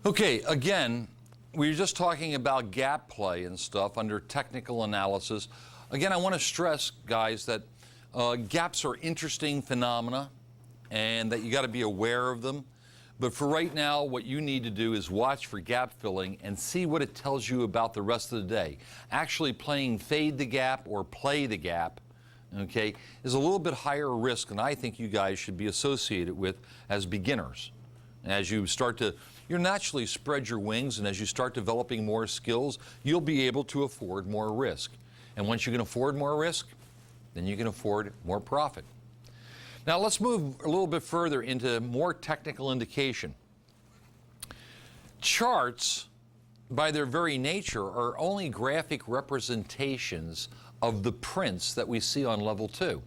Okay, again, we were just talking about gap play and stuff under technical analysis. Again, I want to stress, guys, that gaps are interesting phenomena and that you got to be aware of them. But for right now, what you need to do is watch for gap filling and see what it tells you about the rest of the day. Actually playing fade the gap or play the gap, okay, is a little bit higher risk than I think you guys should be associated with as beginners. As you start to, you naturally spread your wings, and as you start developing more skills, you'll be able to afford more risk. And once you can afford more risk, then you can afford more profit. Now let's move a little bit further into more technical indication. Charts, by their very nature, are only graphic representations of the prints that we see on level 2.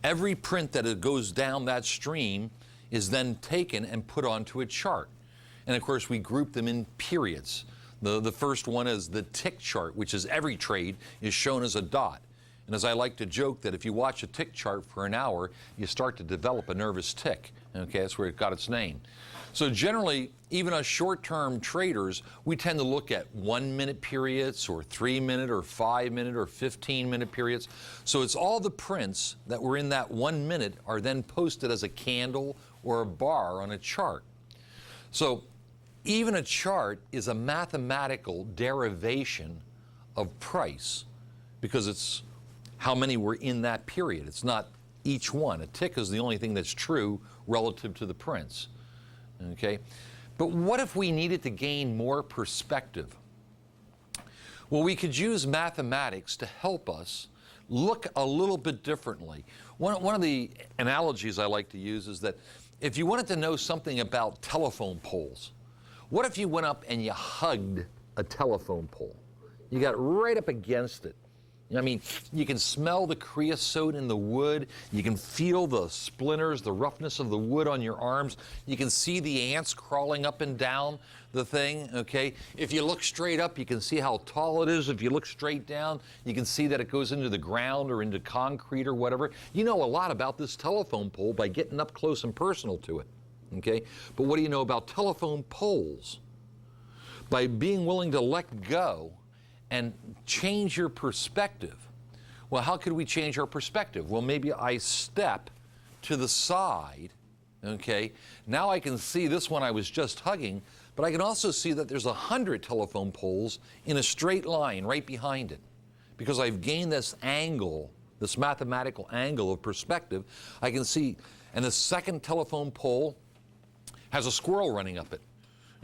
Every print that goes down that stream is then taken and put onto a chart. And of course, we group them in periods. The first one is the tick chart, which is every trade is shown as a dot. And as I like to joke, that if you watch a tick chart for an hour, you start to develop a nervous tick. Okay, that's where it got its name. So generally, even as short-term traders, we tend to look at 1 minute periods or 3 minute or 5 minute or 15 minute periods. So it's all the prints that were in that 1 minute are then posted as a candle or a bar on a chart. So even a chart is a mathematical derivation of price because it's how many were in that period. It's not each one. A tick is the only thing that's true relative to the prints. Okay? But what if we needed to gain more perspective? Well, we could use mathematics to help us look a little bit differently. One of the analogies I like to use is that if you wanted to know something about telephone poles, what if you went up and you hugged a telephone pole? You got right up against it. I mean, you can smell the creosote in the wood. You can feel the splinters, the roughness of the wood on your arms. You can see the ants crawling up and down the thing, okay? If you look straight up, you can see how tall it is. If you look straight down, you can see that it goes into the ground or into concrete or whatever. You know a lot about this telephone pole by getting up close and personal to it, okay? But what do you know about telephone poles? By being willing to let go and change your perspective. Well, how could we change our perspective? Well, maybe I step to the side, okay? Now I can see this one I was just hugging, but I can also see that there's 100 telephone poles in a straight line right behind it. Because I've gained this angle, this mathematical angle of perspective, I can see, and the second telephone pole has a squirrel running up it.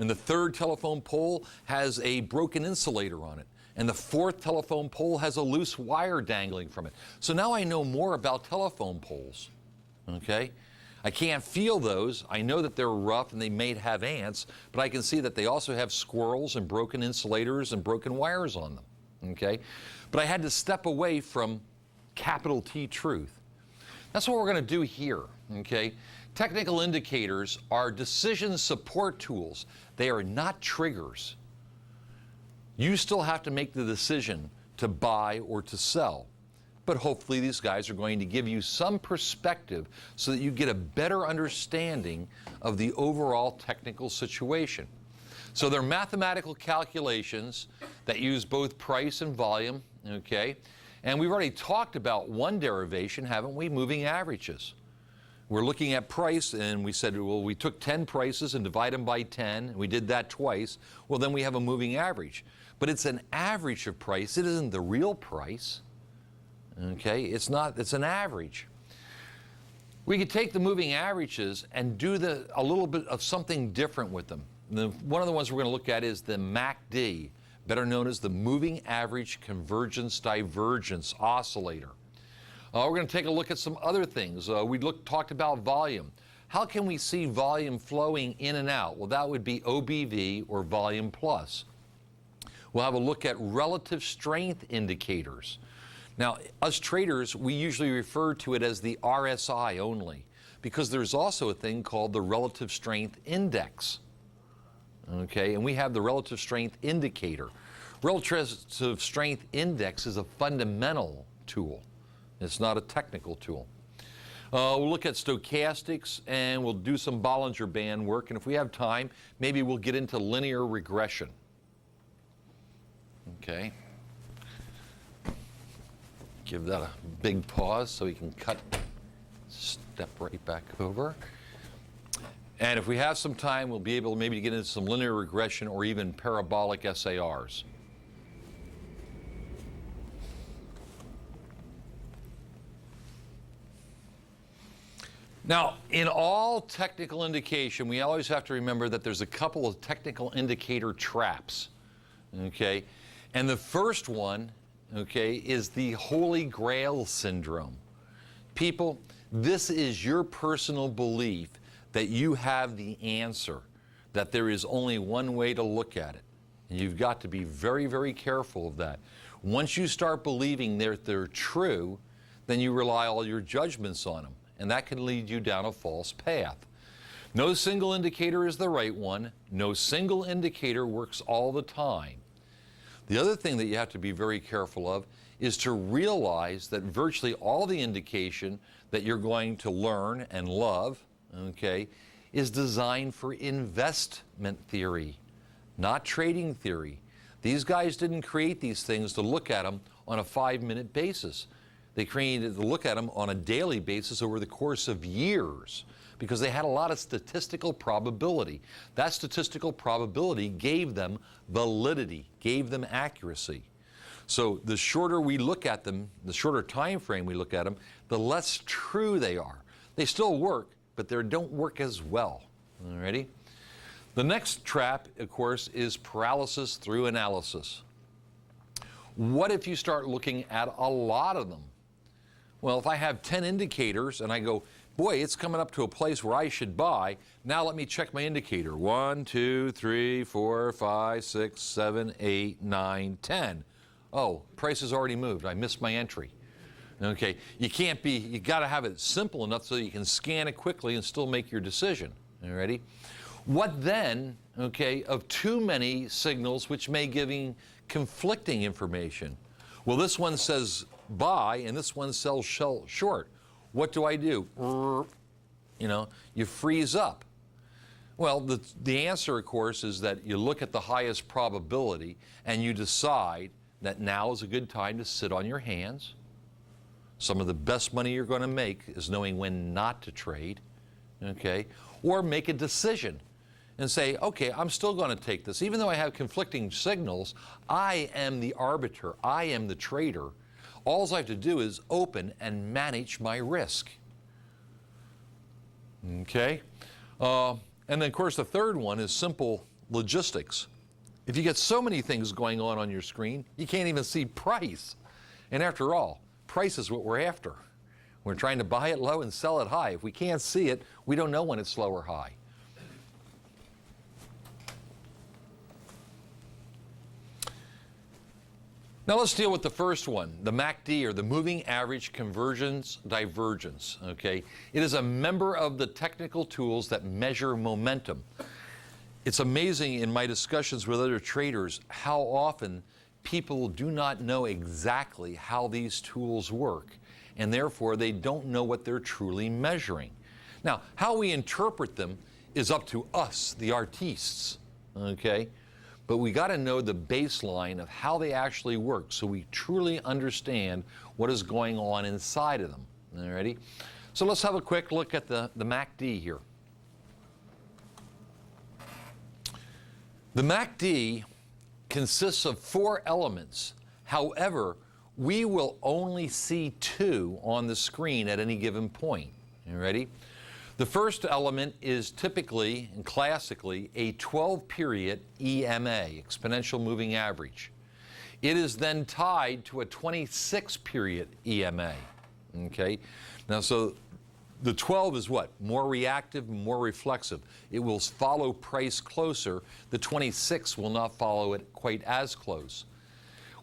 And the third telephone pole has a broken insulator on it. And the fourth telephone pole has a loose wire dangling from it. So now I know more about telephone poles, okay? I can't feel those. I know that they're rough and they may have ants, but I can see that they also have squirrels and broken insulators and broken wires on them, okay? But I had to step away from capital T truth. That's what we're going to do here, okay? Technical indicators are decision support tools. They are not triggers. You still have to make the decision to buy or to sell. But hopefully these guys are going to give you some perspective so that you get a better understanding of the overall technical situation. So they're mathematical calculations that use both price and volume, okay? And we've already talked about one derivation, haven't we? Moving averages. We're looking at price, and we said, well, we took 10 prices and divide them by 10. And we did that twice. Well, then we have a moving average. But it's an average of price. It isn't the real price. Okay? It's not, it's an average. We could take the moving averages and do a little bit of something different with them. One of the ones we're going to look at is the MACD, better known as the Moving Average Convergence Divergence Oscillator. We're going to take a look at some other things. We talked about volume. How can we see volume flowing in and out? Well, that would be OBV or volume plus. We'll have a look at relative strength indicators. Now, us traders, we usually refer to it as the RSI only, because there's also a thing called the relative strength index. Okay, and we have the relative strength indicator. Relative strength index is a fundamental tool. It's not a technical tool. We'll look at stochastics, and we'll do some Bollinger Band work, and if we have time, maybe we'll get into linear regression. Okay. Give that a big pause so we can cut, step right back over. And if we have some time, we'll be able to maybe get into some linear regression or even parabolic SARs. Now, in all technical indication, we always have to remember that there's a couple of technical indicator traps, okay? And the first one, okay, is the Holy Grail syndrome. People, this is your personal belief that you have the answer, that there is only one way to look at it. And you've got to be very, very careful of that. Once you start believing they're true, then you rely all your judgments on them, and that can lead you down a false path. No single indicator is the right one. No single indicator works all the time. The other thing that you have to be very careful of is to realize that virtually all the indication that you're going to learn and love, okay, is designed for investment theory, not trading theory. These guys didn't create these things to look at them on a 5-minute basis. They created to look at them on a daily basis over the course of years because they had a lot of statistical probability. That statistical probability gave them validity, gave them accuracy. So the shorter we look at them, the shorter time frame we look at them, the less true they are. They still work, but they don't work as well. Alrighty? The next trap, of course, is paralysis through analysis. What if you start looking at a lot of them? Well, if I have 10 indicators and I go, boy, it's coming up to a place where I should buy, now let me check my indicator. 1, 2, 3, 4, 5, 6, 7, 8, 9, 10. Oh, price has already moved. I missed my entry. Okay, you got to have it simple enough so you can scan it quickly and still make your decision. All righty? What then, okay, of too many signals which may give conflicting information? Well, this one says buy and this one sells short. What do? You know, you freeze up. Well, the answer, of course, is that you look at the highest probability and you decide that now is a good time to sit on your hands. Some of the best money you're going to make is knowing when not to trade, okay? Or make a decision and say, okay, I'm still going to take this. Even though I have conflicting signals, I am the arbiter. I am the trader. All I have to do is open and manage my risk. Okay? And then, of course, the third one is simple logistics. If you get so many things going on your screen, you can't even see price. And after all, price is what we're after. We're trying to buy it low and sell it high. If we can't see it, we don't know when it's low or high. Now let's deal with the first one, the MACD, or the Moving Average Convergence Divergence, okay? It is a member of the technical tools that measure momentum. It's amazing in my discussions with other traders how often people do not know exactly how these tools work, and therefore they don't know what they're truly measuring. Now, how we interpret them is up to us, the artistes, okay? But we got to know the baseline of how they actually work so we truly understand what is going on inside of them. All righty? So let's have a quick look at the MACD here. The MACD consists of 4 elements. However, we will only see 2 on the screen at any given point. You ready? The first element is typically and classically a 12-period EMA, exponential moving average. It is then tied to a 26-period EMA. Okay? Now, so the 12 is what? More reactive, more reflexive. It will follow price closer. The 26 will not follow it quite as close.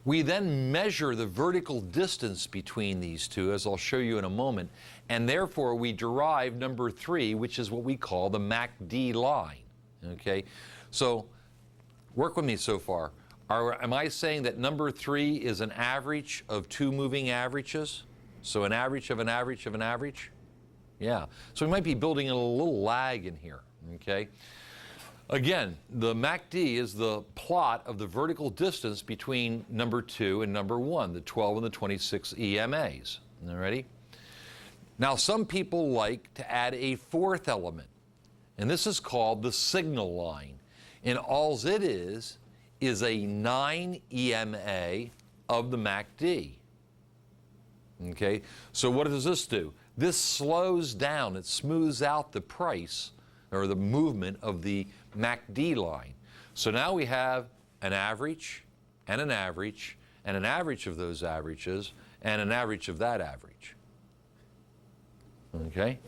We then measure the vertical distance between these two, as I'll show you in a moment, and therefore we derive number 3, which is what we call the MACD line. Okay? So work with me so far. Am I saying that number 3 is an average of 2 moving averages? So an average of an average of an average? Yeah. So we might be building in a little lag in here, okay? Again, the MACD is the plot of the vertical distance between number 2 and number 1, the 12 and the 26 EMAs. All righty? Now, some people like to add a fourth element, and this is called the signal line. And all it is a 9 EMA of the MACD. Okay, so what does this do? This slows down, it smooths out the price or the movement of the MACD line. So now we have an average and an average and an average of those averages and an average of that average. Okay?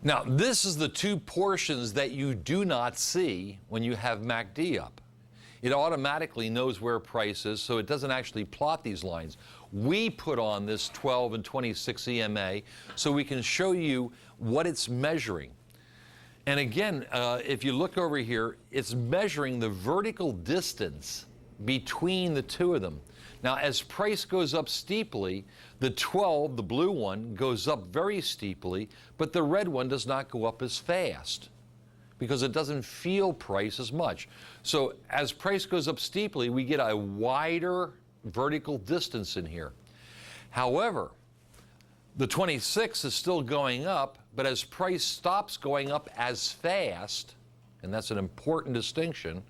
Now, this is the two portions that you do not see when you have MACD up. It automatically knows where price is, so it doesn't actually plot these lines. We put on this 12 and 26 EMA so we can show you what it's measuring. And again, if you look over here, it's measuring the vertical distance between the two of them. Now, as price goes up steeply, the 12, the blue one, goes up very steeply, but the red one does not go up as fast because it doesn't feel price as much. So as price goes up steeply, we get a wider vertical distance in here. However, the 26 is still going up, but as price stops going up as fast, and that's an important distinction,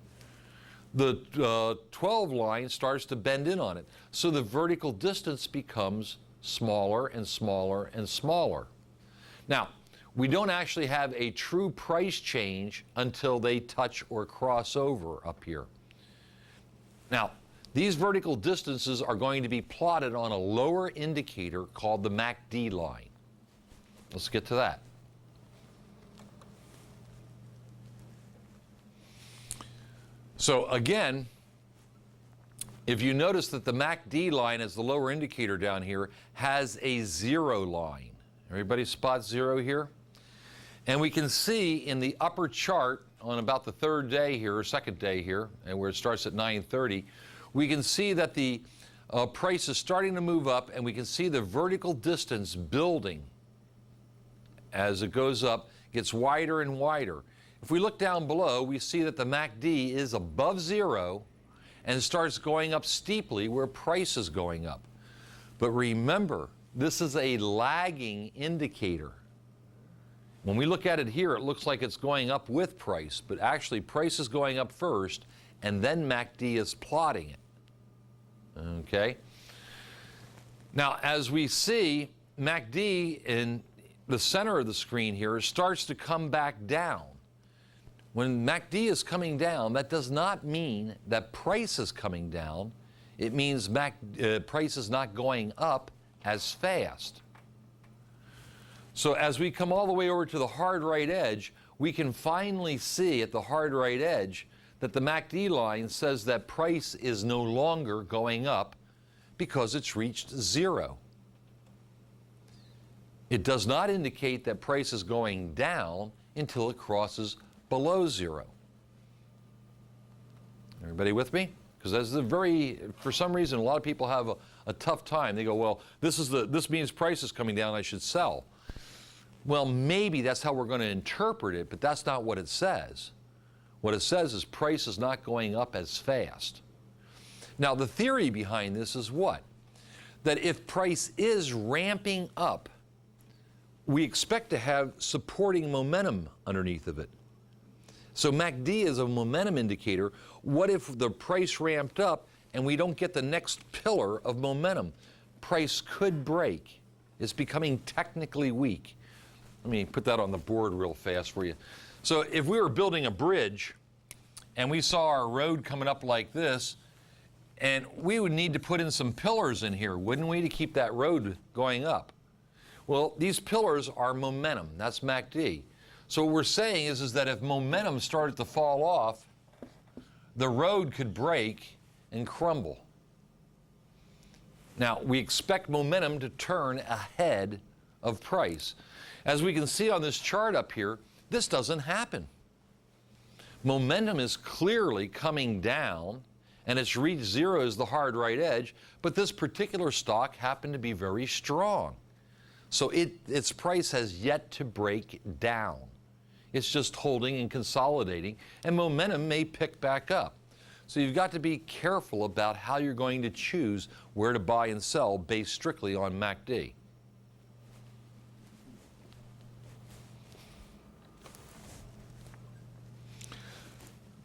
the 12 line starts to bend in on it. So the vertical distance becomes smaller and smaller and smaller. Now, we don't actually have a true price change until they touch or cross over up here. Now, these vertical distances are going to be plotted on a lower indicator called the MACD line. Let's get to that. So again, if you notice that the MACD line as the lower indicator down here has a 0 line. Everybody spot 0 here? And we can see in the upper chart on about the third day here, or second day here, and where it starts at 9:30, we can see that the price is starting to move up, and we can see the vertical distance building as it goes up, gets wider and wider. If we look down below, we see that the MACD is above 0 and starts going up steeply where price is going up. But remember, this is a lagging indicator. When we look at it here, it looks like it's going up with price, but actually price is going up first, and then MACD is plotting it. Okay? Now, as we see, MACD in the center of the screen here starts to come back down. When MACD is coming down, that does not mean that price is coming down. It means price is not going up as fast. So as we come all the way over to the hard right edge, we can finally see at the hard right edge that the MACD line says that price is no longer going up because it's reached 0. It does not indicate that price is going down until it crosses below 0. Everybody with me? Because that's for some reason, a lot of people have a tough time. They go, well, this means price is coming down, I should sell. Well, maybe that's how we're going to interpret it, but that's not what it says. What it says is price is not going up as fast. Now, the theory behind this is what? That if price is ramping up, we expect to have supporting momentum underneath of it. So MACD is a momentum indicator. What if the price ramped up and we don't get the next pillar of momentum? Price could break. It's becoming technically weak. Let me put that on the board real fast for you. So if we were building a bridge and we saw our road coming up like this, and we would need to put in some pillars in here, wouldn't we, to keep that road going up? Well, these pillars are momentum. That's MACD. So what we're saying is that if momentum started to fall off, the road could break and crumble. Now, we expect momentum to turn ahead of price. As we can see on this chart up here, this doesn't happen. Momentum is clearly coming down and it's reached zero as the hard right edge, but this particular stock happened to be very strong. So its price has yet to break down. It's just holding and consolidating, and momentum may pick back up. So you've got to be careful about how you're going to choose where to buy and sell based strictly on MACD.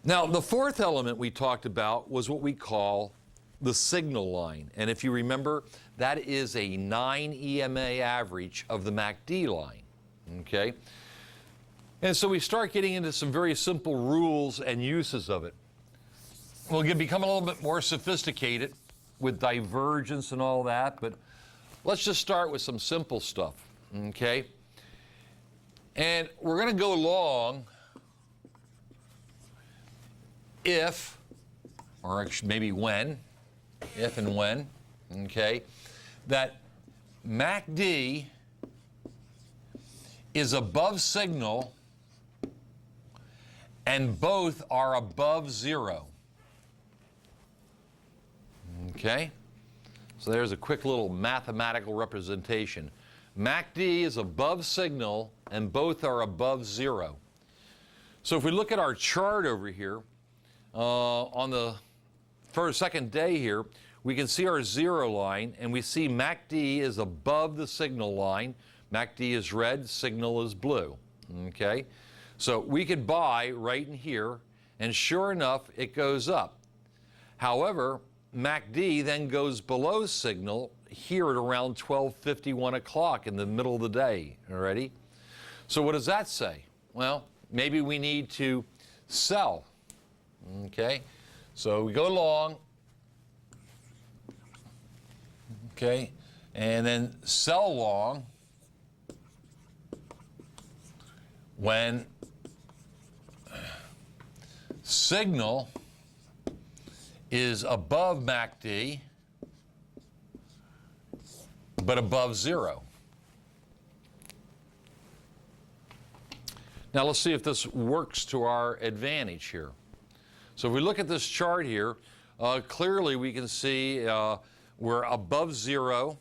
Now, the fourth element we talked about was what we call the signal line. And if you remember, that is a 9 EMA average of the MACD line, okay? And so we start getting into some very simple rules and uses of it. We'll become a little bit more sophisticated with divergence and all that, but let's just start with some simple stuff, okay? And we're going to go long if, or maybe when, if and when, okay, that MACD is above signal and both are above zero. Okay? So there's a quick little mathematical representation. MACD is above signal and both are above zero. So if we look at our chart over here, on the second day here, we can see our zero line, and we see MACD is above the signal line. MACD is red, signal is blue, okay? So we could buy right in here, and sure enough, it goes up. However, MACD then goes below signal here at around 12:50, 1 o'clock in the middle of the day, already? So what does that say? Well, maybe we need to sell. Okay, so we go long, okay, and then sell long when signal is above MACD but above zero. Now let's see if this works to our advantage here. So if we look at this chart here, clearly we can see we're above zero,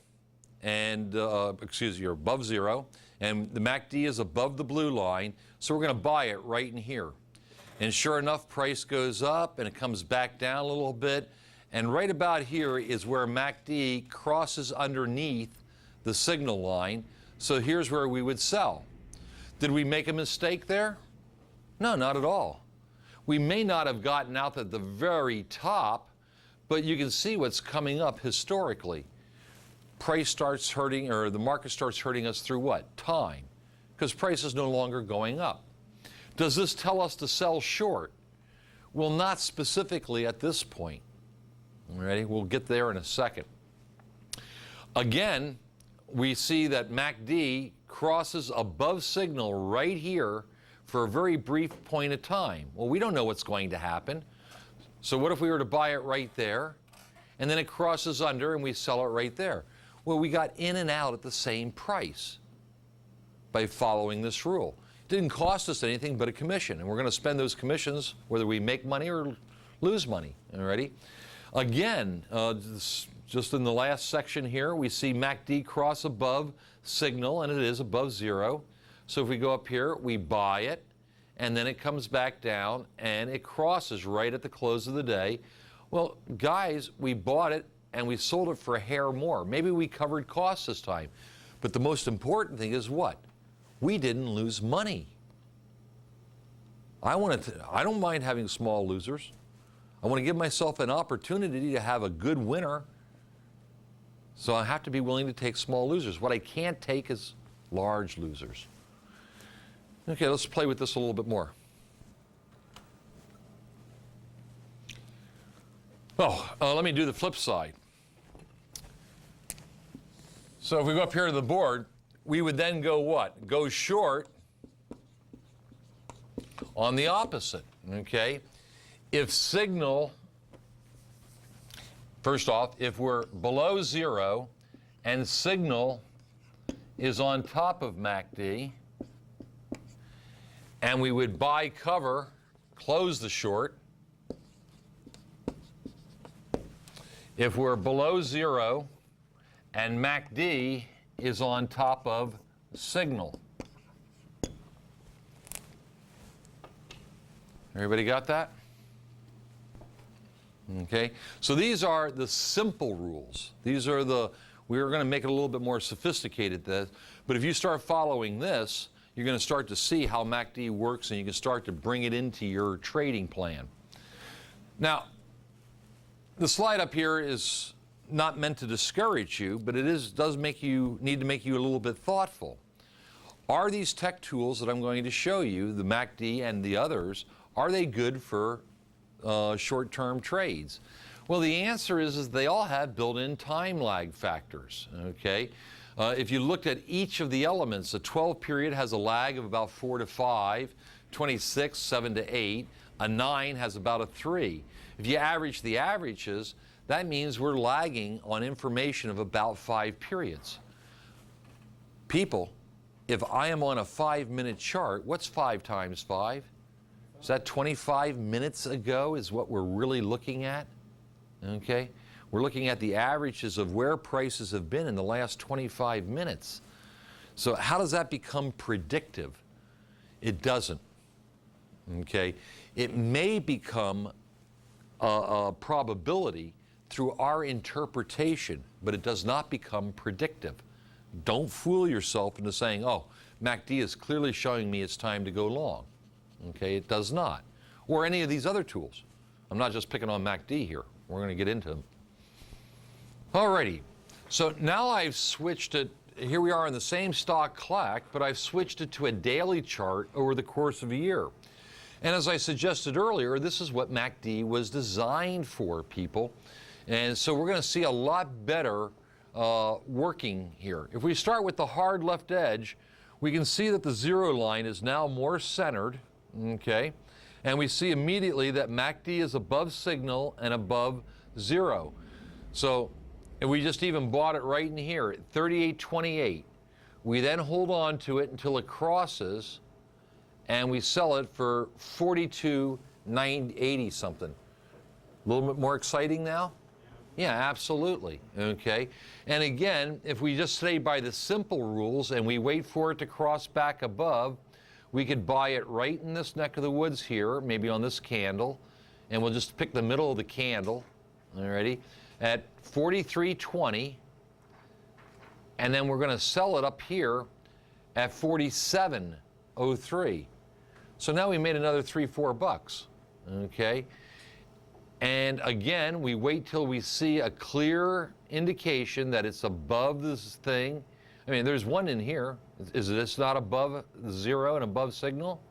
and above zero, and the MACD is above the blue line, so we're going to buy it right in here. And sure enough, price goes up and it comes back down a little bit, and right about here is where MACD crosses underneath the signal line, so here's where we would sell. Did we make a mistake there? No, not at all. We may not have gotten out at the very top, but you can see what's coming up historically. Price starts hurting, or the market starts hurting us through what? Time, because price is no longer going up. Does this tell us to sell short? Well, not specifically at this point. Ready? We'll get there in a second. Again, we see that MACD crosses above signal right here for a very brief point of time. Well, we don't know what's going to happen. So what if we were to buy it right there, and then it crosses under and we sell it right there? Well, we got in and out at the same price by following this rule. It didn't cost us anything but a commission, and we're going to spend those commissions whether we make money or lose money. Alrighty? Again, just in the last section here, we see MACD cross above signal, and it is above zero. So if we go up here, we buy it, and then it comes back down, and it crosses right at the close of the day. Well, guys, we bought it, and we sold it for a hair more. Maybe we covered costs this time. But the most important thing is what? We didn't lose money. I don't mind having small losers. I want to give myself an opportunity to have a good winner. So I have to be willing to take small losers. What I can't take is large losers. Okay, let's play with this a little bit more. Let me do the flip side. So if we go up here to the board, we would then go what? Go short on the opposite, okay? If signal, first off, if we're below zero and signal is on top of MACD, and we would buy cover, close the short, if we're below zero and MACD is on top of signal. Everybody got that? Okay, so these are the simple rules. These are we're going to make it a little bit more sophisticated, but if you start following this, you're going to start to see how MACD works, and you can start to bring it into your trading plan. Now, the slide up here is not meant to discourage you, but it does need to make you a little bit thoughtful. Are these tech tools that I'm going to show you, the MACD and the others, are they good for short-term trades? Well, the answer is they all have built-in time lag factors, okay? If you looked at each of the elements, a 12 period has a lag of about 4 to 5, 26, 7 to 8, a 9 has about a 3. If you average the averages, that means we're lagging on information of about 5 periods. People, if I am on a 5-minute chart, what's 5 times 5? Is that 25 minutes ago is what we're really looking at? Okay? We're looking at the averages of where prices have been in the last 25 minutes. So how does that become predictive? It doesn't. Okay? It may become a probability through our interpretation, but it does not become predictive. Don't fool yourself into saying, oh, MACD is clearly showing me it's time to go long. Okay, it does not. Or any of these other tools. I'm not just picking on MACD here. We're going to get into them. Alrighty, so now I've switched it. Here we are in the same stock CLAC, but I've switched it to a daily chart over the course of a year. And as I suggested earlier, this is what MACD was designed for, people. And so we're going to see a lot better working here. If we start with the hard left edge, we can see that the zero line is now more centered, okay? And we see immediately that MACD is above signal and above zero. So if we just even bought it right in here at 38.28, we then hold on to it until it crosses, and we sell it for 42.980 something. A little bit more exciting now? Yeah, absolutely. Okay. And again, if we just stay by the simple rules and we wait for it to cross back above, we could buy it right in this neck of the woods here, maybe on this candle, and we'll just pick the middle of the candle, alrighty, at 43.20, and then we're going to sell it up here at 47.03. So now we made another $3-4, okay? And again, we wait till we see a clear indication that it's above this thing. I mean, there's one in here. Is this not above zero and above signal?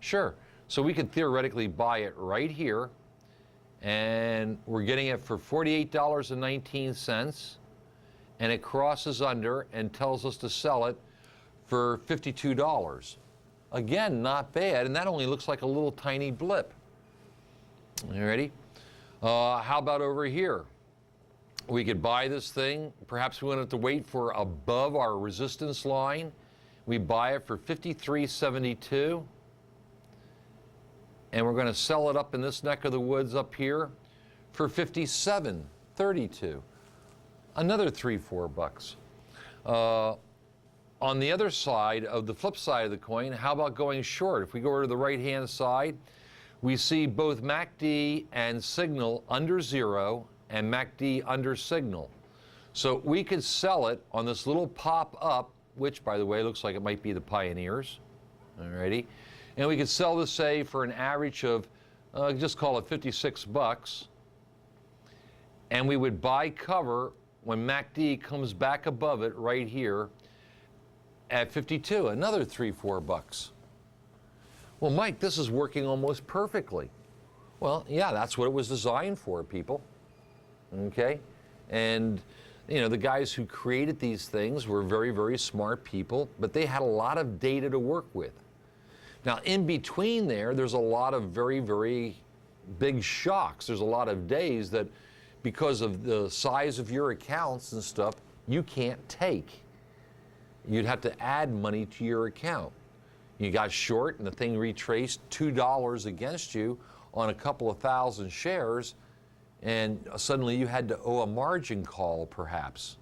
Sure. So we could theoretically buy it right here, and we're getting it for $48.19, and it crosses under and tells us to sell it for $52. Again, not bad, and that only looks like a little tiny blip. You ready? How about over here? We could buy this thing. Perhaps we wouldn't have to wait for above our resistance line. We buy it for $53.72. And we're going to sell it up in this neck of the woods up here for $57.32. Another $3-4. On the other side of the flip side of the coin, how about going short? If we go over to the right-hand side, we see both MACD and signal under zero and MACD under signal. So we could sell it on this little pop up, which, by the way, looks like it might be the Pioneers. Alrighty. And we could sell this, say, for an average of, just call it $56. And we would buy cover when MACD comes back above it right here at 52, another $3-4. Well, Mike, this is working almost perfectly. Well, yeah, that's what it was designed for, people. Okay? And, you know, the guys who created these things were very, very smart people, but they had a lot of data to work with. Now, in between there's a lot of very, very big shocks. There's a lot of days that, because of the size of your accounts and stuff, you can't take. You'd have to add money to your account. You got short and the thing retraced $2 against you on a couple of thousand shares, and suddenly you had to owe a margin call perhaps.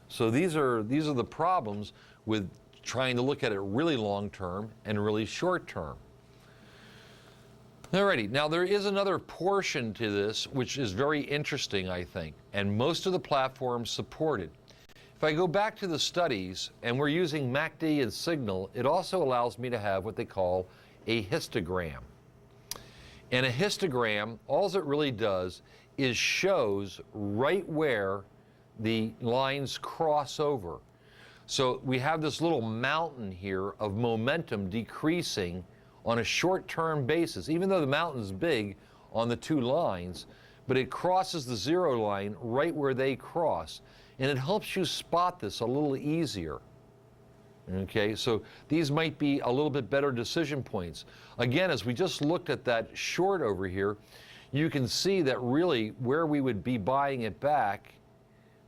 So these are the problems with trying to look at it really long term and really short term. Alrighty, now there is another portion to this which is very interesting, I think, and most of the platforms support it. If I go back to the studies and we're using MACD and signal, it also allows me to have what they call a histogram. And a histogram, all it really does is shows right where the lines cross over. So we have this little mountain here of momentum decreasing on a short-term basis, even though the mountain's big on the two lines, but it crosses the zero line right where they cross, and it helps you spot this a little easier. Okay, so these might be a little bit better decision points. Again, as we just looked at that short over here, you can see that really where we would be buying it back,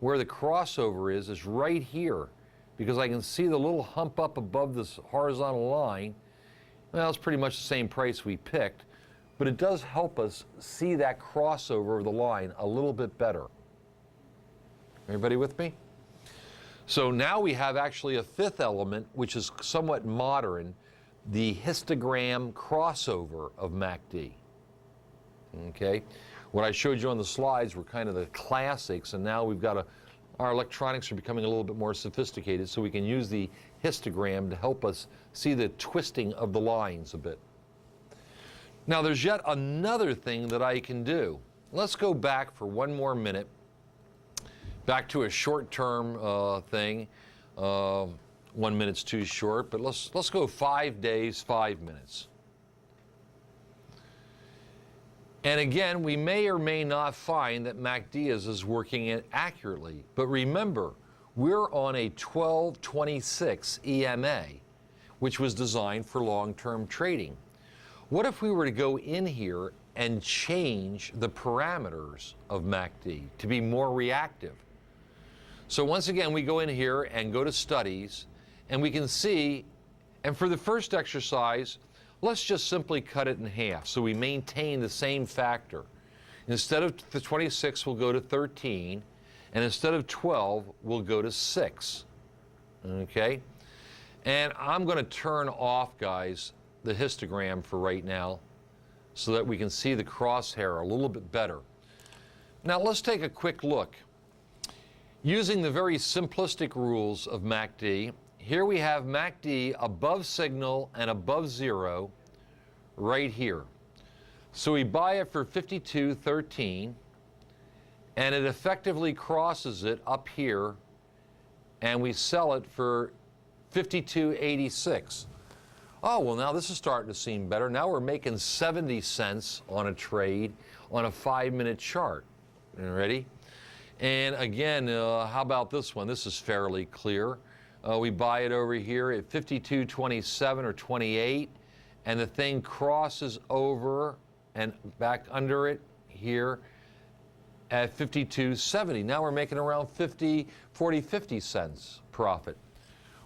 where the crossover is right here, because I can see the little hump up above this horizontal line. Well, it's pretty much the same price we picked, but it does help us see that crossover of the line a little bit better. Everybody with me? So now we have actually a fifth element, which is somewhat modern, the histogram crossover of MACD. Okay? What I showed you on the slides were kind of the classics, and now we've got our electronics are becoming a little bit more sophisticated, so we can use the histogram to help us see the twisting of the lines a bit. Now there's yet another thing that I can do. Let's go back for one more minute, back to a short-term thing. 1 minute's too short, but let's go 5 days, 5 minutes. And again, we may or may not find that MACD is working it accurately. But remember, we're on a 1226 EMA, which was designed for long-term trading. What if we were to go in here and change the parameters of MACD to be more reactive? So once again, we go in here and go to studies, and we can see, and for the first exercise, let's just simply cut it in half so we maintain the same factor. Instead of the 26, we'll go to 13, and instead of 12, we'll go to 6. Okay? And I'm going to turn off, guys, the histogram for right now so that we can see the crosshair a little bit better. Now let's take a quick look. Using the very simplistic rules of MACD, here we have MACD above signal and above zero right here. So we buy it for 52.13, and it effectively crosses it up here, and we sell it for 52.86. Oh, well, now this is starting to seem better. Now we're making 70 cents on a trade on a 5-minute chart. Ready? And again, how about this one? This is fairly clear. We buy it over here at 52.27 or 28, and the thing crosses over and back under it here at 52.70. Now we're making around 50 cents profit.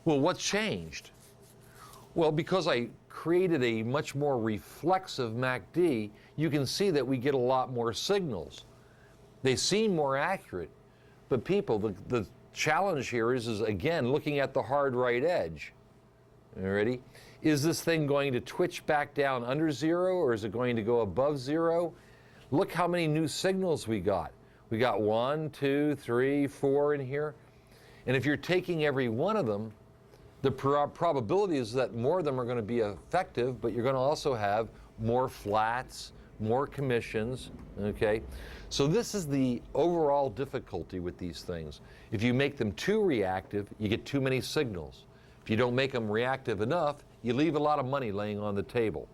Well, what's changed? Well, because I created a much more reflexive MACD, you can see that we get a lot more signals. They seem more accurate, but people, the challenge here is again looking at the hard right edge. Ready? Is this thing going to twitch back down under zero, or is it going to go above zero? Look how many new signals we got. We got 1, 2, 3, 4 in here. And if you're taking every one of them, the probability is that more of them are going to be effective, but you're going to also have more flats, more commissions, okay? So this is the overall difficulty with these things. If you make them too reactive, you get too many signals. If you don't make them reactive enough, you leave a lot of money laying on the table,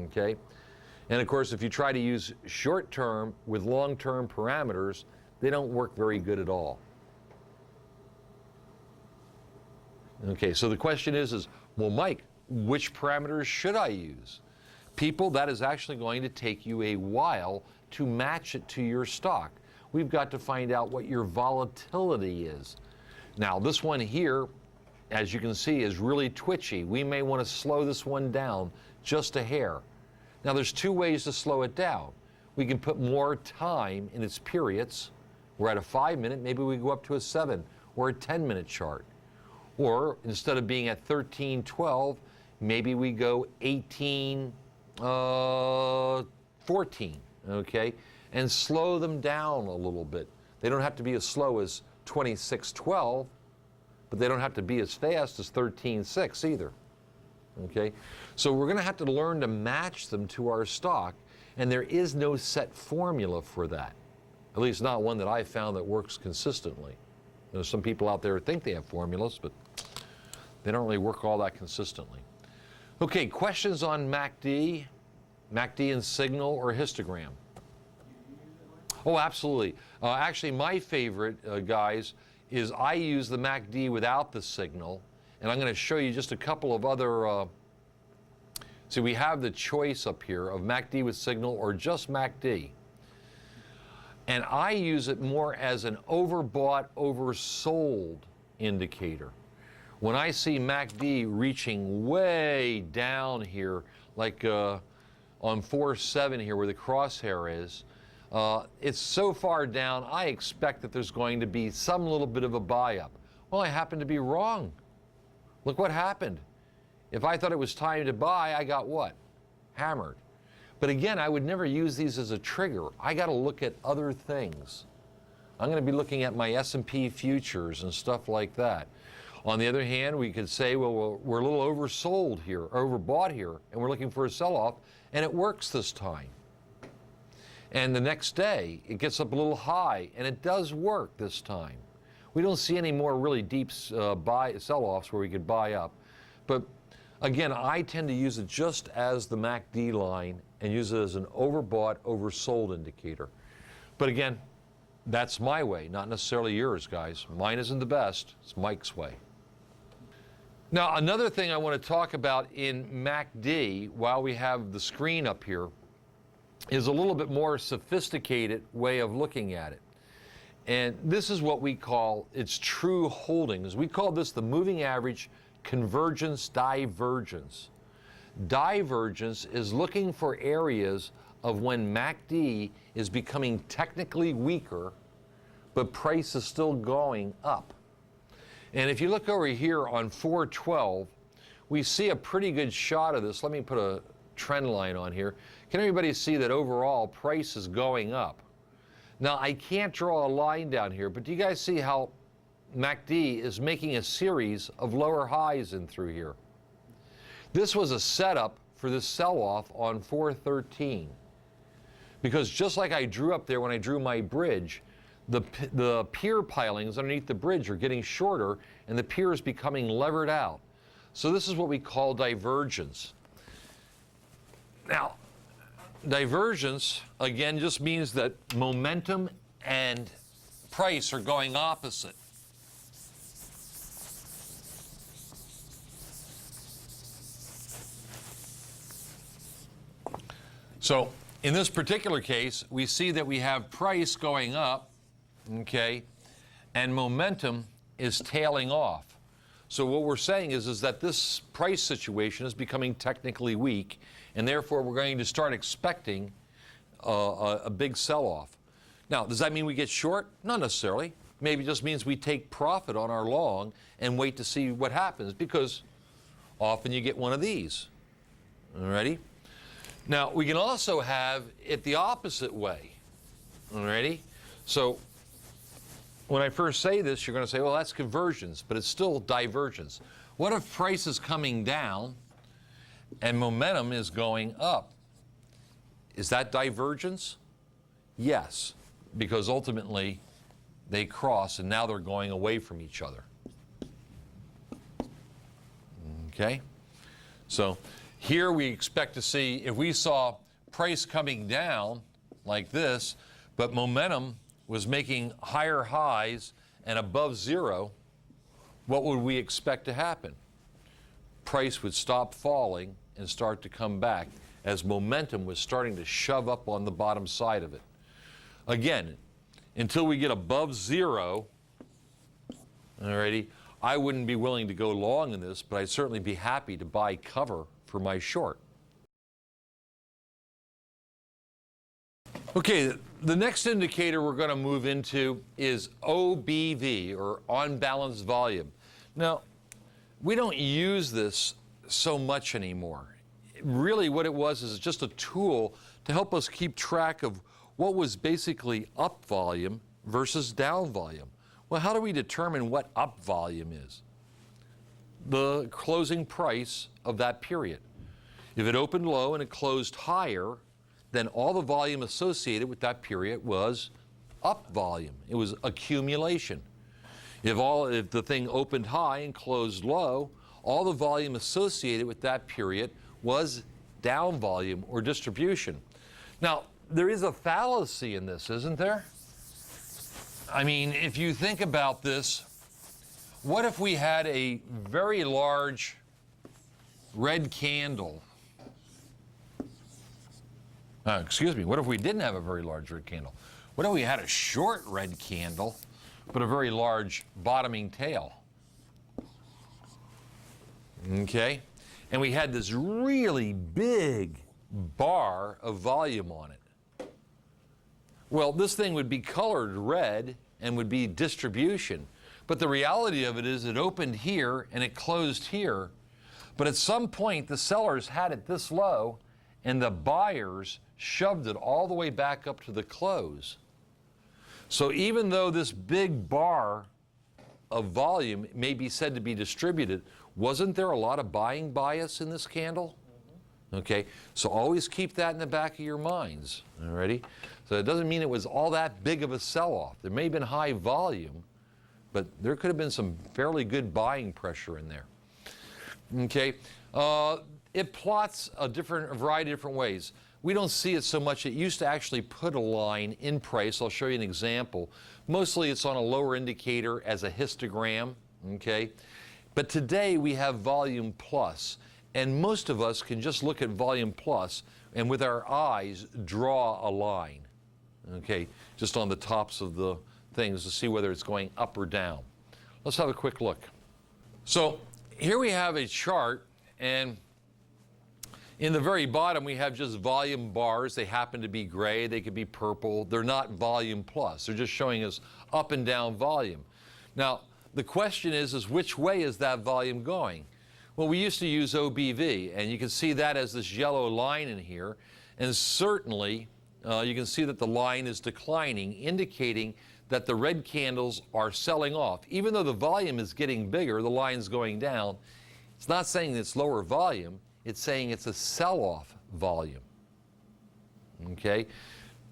okay? And of course, if you try to use short-term with long-term parameters, they don't work very good at all. Okay, so the question is, well, Mike, which parameters should I use? People, that is actually going to take you a while to match it to your stock. We've got to find out what your volatility is. Now, this one here, as you can see, is really twitchy. We may want to slow this one down just a hair. Now, there's two ways to slow it down. we can put more time in its periods. We're at a 5-minute, maybe we go up to a 7 or a 10-minute chart. Or instead of being at 13:12, maybe we go 18:14, okay? And slow them down a little bit. They don't have to be as slow as 26:12, but they don't have to be as fast as 13:6 either, okay? So we're gonna have to learn to match them to our stock, and there is no set formula for that. At least not one that I found that works consistently. There's some people out there who think they have formulas, but they don't really work all that consistently. Okay, questions on MACD and signal or histogram? Oh, absolutely. Actually, my favorite, guys, is I use the MACD without the signal, and I'm going to show you just a couple of other. See, we have the choice up here of MACD with signal or just MACD. And I use it more as an overbought, oversold indicator. When I see MACD reaching way down here, like on 4.7 here where the crosshair is, it's so far down, I expect that there's going to be some little bit of a buy-up. Well, I happen to be wrong. Look what happened. If I thought it was time to buy, I got what? Hammered. But again, I would never use these as a trigger. I got to look at other things. I'm going to be looking at my S&P futures and stuff like that. On the other hand, we could say, well, we're a little oversold here, overbought here, and we're looking for a sell-off, and it works this time. And the next day, it gets up a little high, and it does work this time. We don't see any more really deep sell-offs where we could buy up. But again, I tend to use it just as the MACD line and use it as an overbought, oversold indicator. But again, that's my way, not necessarily yours, guys. Mine isn't the best. It's Mike's way. Now, another thing I want to talk about in MACD, while we have the screen up here, is a little bit more sophisticated way of looking at it. And this is what we call its true holdings. We call this the moving average convergence divergence. Divergence is looking for areas of when MACD is becoming technically weaker, but price is still going up. And if you look over here on 412, we see a pretty good shot of this. Let me put a trend line on here. Can everybody see that overall price is going up? Now, I can't draw a line down here, but do you guys see how MACD is making a series of lower highs in through here? This was a setup for this sell-off on 413. Because just like I drew up there when I drew my bridge, the pier pilings underneath the bridge are getting shorter and the pier is becoming levered out. So this is what we call divergence. Now, divergence, again, just means that momentum and price are going opposite. So in this particular case, we see that we have price going up, okay, and momentum is tailing off. So what we're saying is that this price situation is becoming technically weak, and therefore we're going to start expecting a big sell-off. Now, does that mean we get short? Not necessarily. Maybe it just means we take profit on our long and wait to see what happens, because often you get one of these. Alrighty? Now, we can also have it the opposite way. Alrighty? So when I first say this, you're going to say, well, that's convergence, but it's still divergence. What if price is coming down and momentum is going up? Is that divergence? Yes, because ultimately they cross and now they're going away from each other. Okay? So here we expect to see, if we saw price coming down like this, but momentum was making higher highs and above zero, what would we expect to happen? Price would stop falling and start to come back as momentum was starting to shove up on the bottom side of it. Again, until we get above zero, alrighty, I wouldn't be willing to go long in this, but I'd certainly be happy to buy cover for my short. Okay, the next indicator we're going to move into is OBV, or on balance volume. Now, we don't use this so much anymore. Really what it was is just a tool to help us keep track of what was basically up volume versus down volume. Well, how do we determine what up volume is? The closing price of that period. If it opened low and it closed higher, then all the volume associated with that period was up volume. It was accumulation. If the thing opened high and closed low, all the volume associated with that period was down volume or distribution. Now, there is a fallacy in this, isn't there? I mean, if you think about this, what if we had a very large red candle? What if we didn't have a very large red candle? What if we had a short red candle, but a very large bottoming tail? Okay? And we had this really big bar of volume on it. Well, this thing would be colored red and would be distribution. But the reality of it is it opened here and it closed here. But at some point, the sellers had it this low and the buyers shoved it all the way back up to the close. So even though this big bar of volume may be said to be distributed, wasn't there a lot of buying bias in this candle? Okay, so always keep that in the back of your minds, alrighty? So it doesn't mean it was all that big of a sell-off. There may have been high volume, but there could have been some fairly good buying pressure in there. Okay, it plots a variety of different ways. We don't see it so much. It used to actually put a line in price. I'll show you an example. Mostly it's on a lower indicator as a histogram, okay? But today we have volume plus, and most of us can just look at volume plus and with our eyes draw a line, okay? Just on the tops of the things to see whether it's going up or down. Let's have a quick look. So here we have a chart, and in the very bottom, we have just volume bars. They happen to be gray. They could be purple. They're not volume plus. They're just showing us up and down volume. Now, the question is which way is that volume going? Well, we used to use OBV, and you can see that as this yellow line in here. And certainly, you can see that the line is declining, indicating that the red candles are selling off. Even though the volume is getting bigger, the line's going down. It's not saying it's lower volume. It's saying it's a sell-off volume, okay?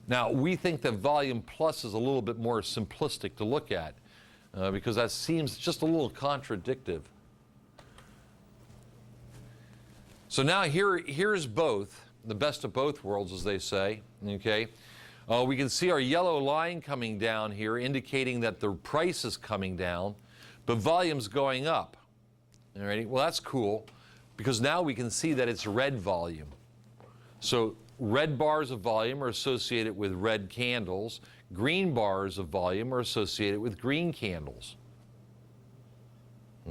Now, we think that volume plus is a little bit more simplistic to look at because that seems just a little contradictive. So now here's both, the best of both worlds, as they say, okay? We can see our yellow line coming down here, indicating that the price is coming down, but volume's going up, all right? Well, that's cool, because now we can see that it's red volume. So red bars of volume are associated with red candles. Green bars of volume are associated with green candles.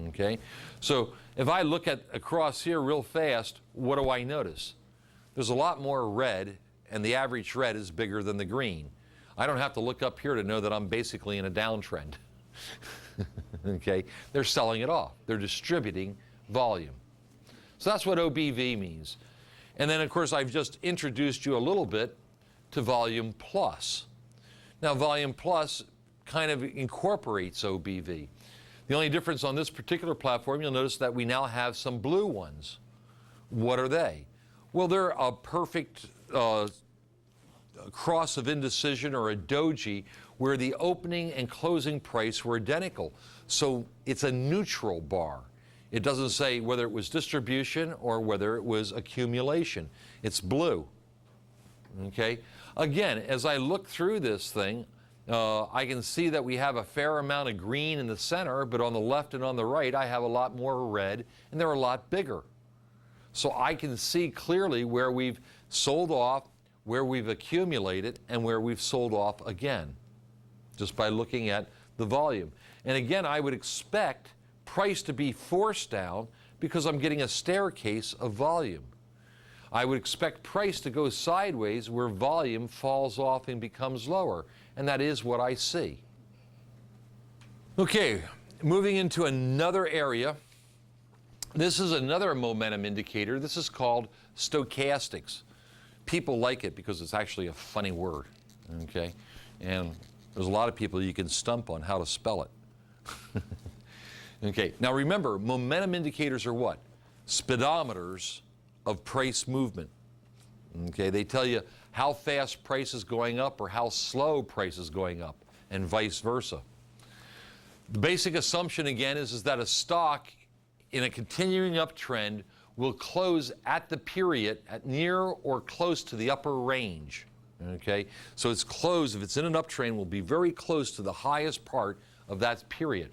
Okay? So if I look across here real fast, what do I notice? There's a lot more red, and the average red is bigger than the green. I don't have to look up here to know that I'm basically in a downtrend. Okay? They're selling it off. They're distributing volume. So that's what OBV means. And then, of course, I've just introduced you a little bit to volume plus. Now, volume plus kind of incorporates OBV. The only difference on this particular platform, you'll notice that we now have some blue ones. What are they? Well, they're a perfect cross of indecision, or a doji, where the opening and closing price were identical. So it's a neutral bar. It doesn't say whether it was distribution or whether it was accumulation. It's blue, okay? Again, as I look through this thing, I can see that we have a fair amount of green in the center, but on the left and on the right, I have a lot more red, and they're a lot bigger. So I can see clearly where we've sold off, where we've accumulated, and where we've sold off again, just by looking at the volume. And again, I would expect price to be forced down because I'm getting a staircase of volume. I would expect price to go sideways where volume falls off and becomes lower. And that is what I see. Okay, moving into another area. This is another momentum indicator. This is called stochastics. People like it because it's actually a funny word, okay? And there's a lot of people you can stump on how to spell it. Okay, now remember, momentum indicators are what? Speedometers of price movement. Okay, they tell you how fast price is going up or how slow price is going up, and vice versa. The basic assumption again is that a stock in a continuing uptrend will close at the period at near or close to the upper range. Okay, so its close, if it's in an uptrend, will be very close to the highest part of that period.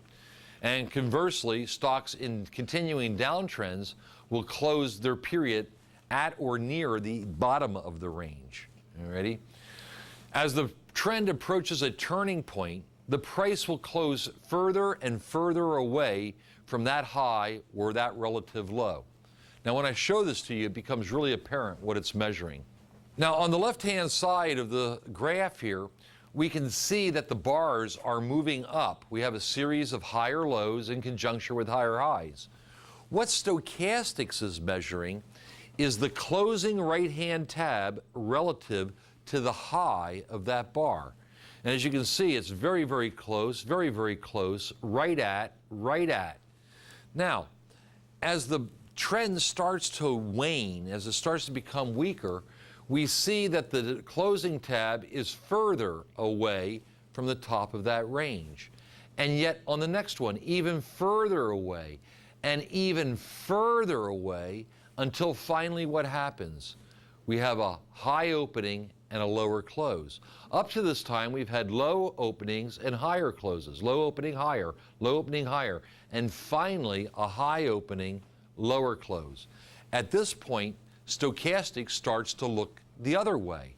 And conversely, stocks in continuing downtrends will close their period at or near the bottom of the range. You ready? As the trend approaches a turning point, the price will close further and further away from that high or that relative low. Now, when I show this to you, it becomes really apparent what it's measuring. Now, on the left-hand side of the graph here, we can see that the bars are moving up. We have a series of higher lows in conjunction with higher highs. What stochastics is measuring is the closing right-hand tab relative to the high of that bar. And as you can see, it's very, very close, very, very close, right at. Now, as the trend starts to wane, as it starts to become weaker, we see that the closing tab is further away from the top of that range. And yet on the next one, even further away and even further away until finally what happens? We have a high opening and a lower close. Up to this time, we've had low openings and higher closes. Low opening, higher, low opening, higher, and finally a high opening, lower close. At this point, stochastic starts to look the other way.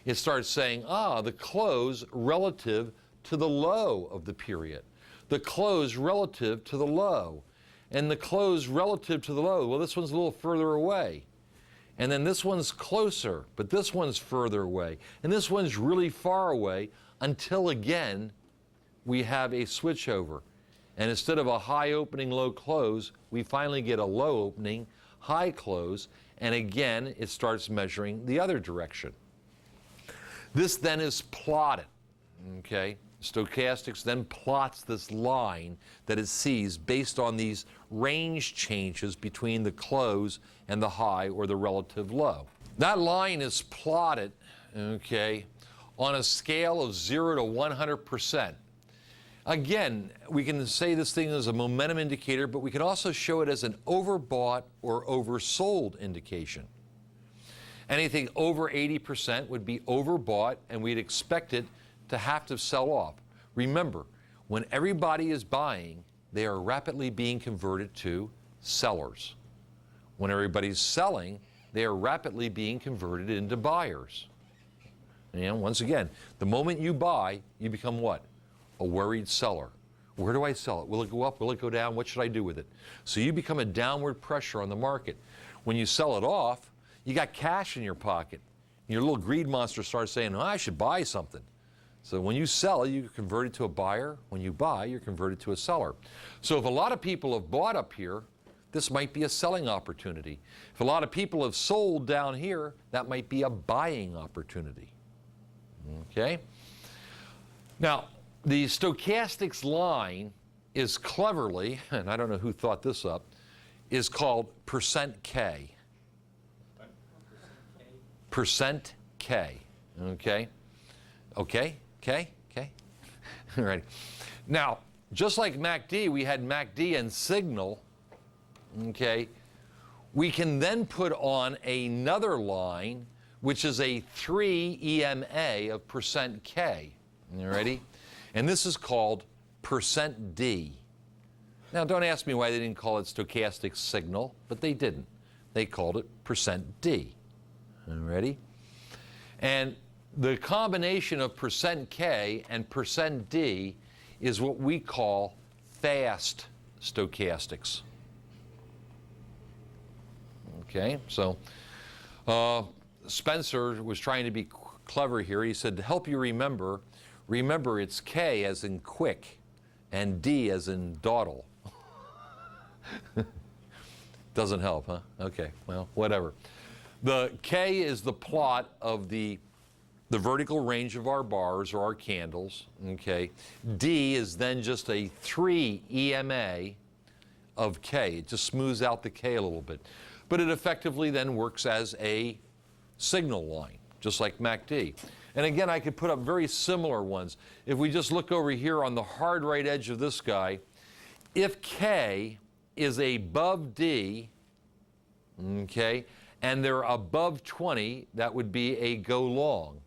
It starts saying, the close relative to the low of the period, the close relative to the low, and the close relative to the low. Well, this one's a little further away. And then this one's closer, but this one's further away. And this one's really far away until, again, we have a switchover. And instead of a high opening, low close, we finally get a low opening, high close, and again, it starts measuring the other direction. This then is plotted, okay? Stochastics then plots this line that it sees based on these range changes between the close and the high or the relative low. That line is plotted, okay, on a scale of 0 to 100%. Again, we can say this thing is a momentum indicator, but we can also show it as an overbought or oversold indication. Anything over 80% would be overbought, and we'd expect it to have to sell off. Remember, when everybody is buying, they are rapidly being converted to sellers. When everybody's selling, they are rapidly being converted into buyers. And once again, the moment you buy, you become what? A worried seller. Where do I sell it? Will it go up? Will it go down? What should I do with it? So you become a downward pressure on the market. When you sell it off, you got cash in your pocket. Your little greed monster starts saying, I should buy something. So when you sell, you're converted to a buyer. When you buy, you're converted to a seller. So if a lot of people have bought up here, this might be a selling opportunity. If a lot of people have sold down here, that might be a buying opportunity. Okay? Now, the stochastics line is cleverly, and I don't know who thought this up, is called percent K. Percent K. Okay? Okay? K? All right. Now, just like MACD, we had MACD and signal. Okay? We can then put on another line, which is a 3 EMA of percent K. You ready? And this is called percent D. Now, don't ask me why they didn't call it stochastic signal, but they didn't. They called it percent D. Ready? And the combination of percent K and percent D is what we call fast stochastics. Okay, so Spencer was trying to be clever here. He said, to help you remember, remember it's K as in quick and D as in dawdle. Doesn't help, huh? Okay, well, whatever. The K is the plot of the vertical range of our bars or our candles, okay? D is then just a 3 EMA of K. It just smooths out the K a little bit. But it effectively then works as a signal line, just like MACD. And again, I could put up very similar ones. If we just look over here on the hard right edge of this guy, if K is above D, okay, and they're above 20, that would be a go long.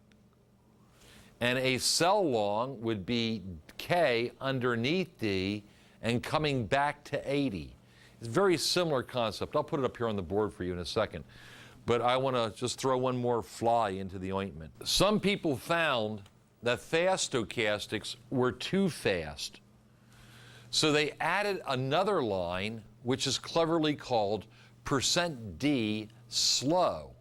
And a sell long would be K underneath D and coming back to 80. It's a very similar concept. I'll put it up here on the board for you in a second. But I want to just throw one more fly into the ointment. Some people found that fast stochastics were too fast. So they added another line, which is cleverly called %D slow.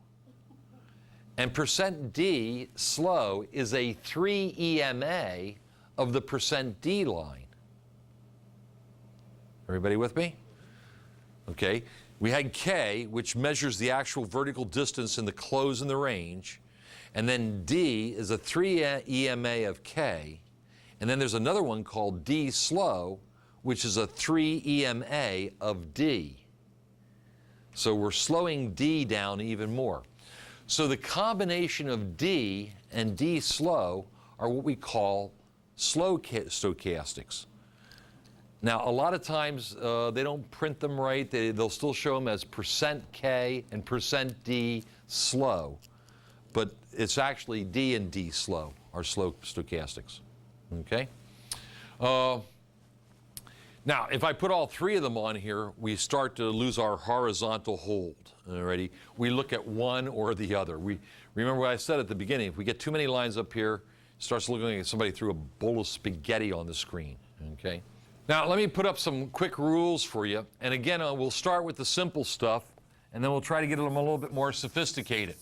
And %D slow is a 3 EMA of the %D line. Everybody with me? Okay. We had K, which measures the actual vertical distance in the close in the range. And then D is a 3 EMA of K. And then there's another one called D slow, which is a 3 EMA of D. So we're slowing D down even more. So the combination of D and D slow are what we call slow stochastics. Now, a lot of times they don't print them right. They'll still show them as %K and %D slow. But it's actually D and D slow are slow stochastics. Okay? Now, if I put all three of them on here, we start to lose our horizontal hold. Alrighty? We look at one or the other. Remember what I said at the beginning, if we get too many lines up here, it starts looking like somebody threw a bowl of spaghetti on the screen. Okay? Now, let me put up some quick rules for you. And again, we'll start with the simple stuff, and then we'll try to get them a little bit more sophisticated.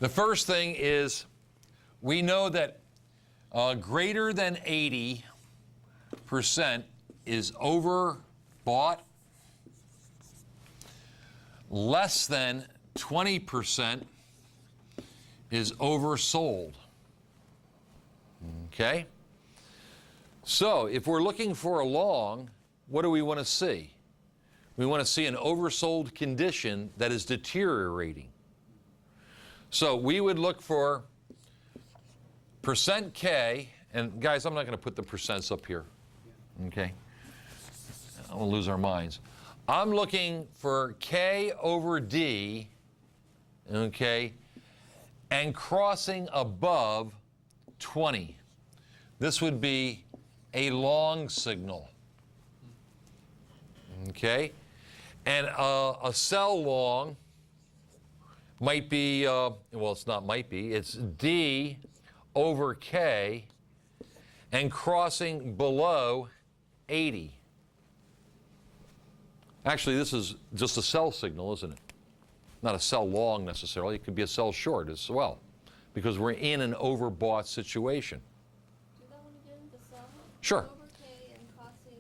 The first thing is we know that greater than 80% is overbought. Less than 20% is oversold. Okay? So if we're looking for a long, what do we want to see? We want to see an oversold condition that is deteriorating. So we would look for %K, and guys, I'm not going to put the percents up here. Okay? I'm going to lose our minds. I'm looking for K over D, okay, and crossing above 20. This would be a long signal, okay? And a sell long might be, well, it's not might be, it's D over K and crossing below 80. Actually, this is just a sell signal, isn't it? Not a sell long necessarily. It could be a sell short as well, because we're in an overbought situation. Do that one again, the sell? Sure. Over K and crossing.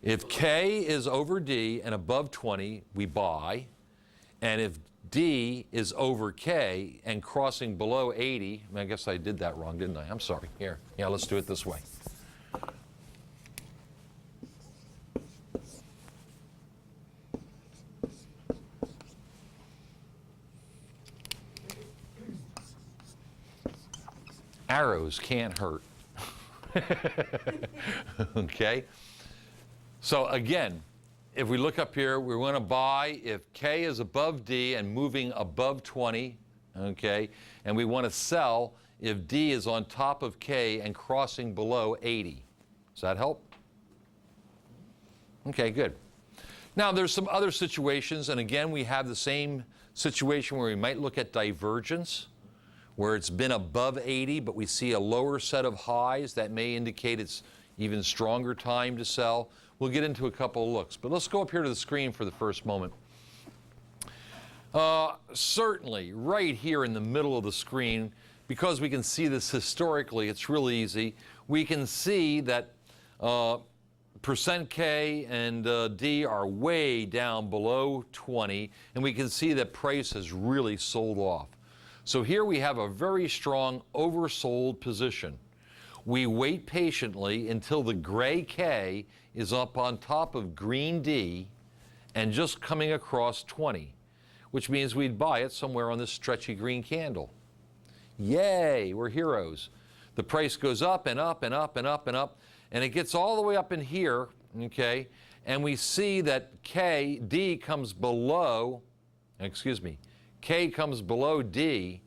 If K is over D and above 20, we buy. And if D is over K and crossing below 80, I guess I did that wrong, didn't I? I'm sorry. Here. Yeah, let's do it this way. Arrows can't hurt. Okay? So again, if we look up here, we want to buy if K is above D and moving above 20, okay? And we want to sell if D is on top of K and crossing below 80. Does that help? Okay, good. Now there's some other situations, and again, we have the same situation where we might look at divergence, where it's been above 80, but we see a lower set of highs. That may indicate it's even stronger time to sell. We'll get into a couple of looks, but let's go up here to the screen for the first moment. Certainly, right here in the middle of the screen, because we can see this historically, it's really easy. We can see that percent K and D are way down below 20, and we can see that price has really sold off. So here we have a very strong oversold position. We wait patiently until the gray K is up on top of green D and just coming across 20, which means we'd buy it somewhere on this stretchy green candle. Yay, we're heroes. The price goes up and up and up and up and up, and it gets all the way up in here, okay, and we see that K comes below D,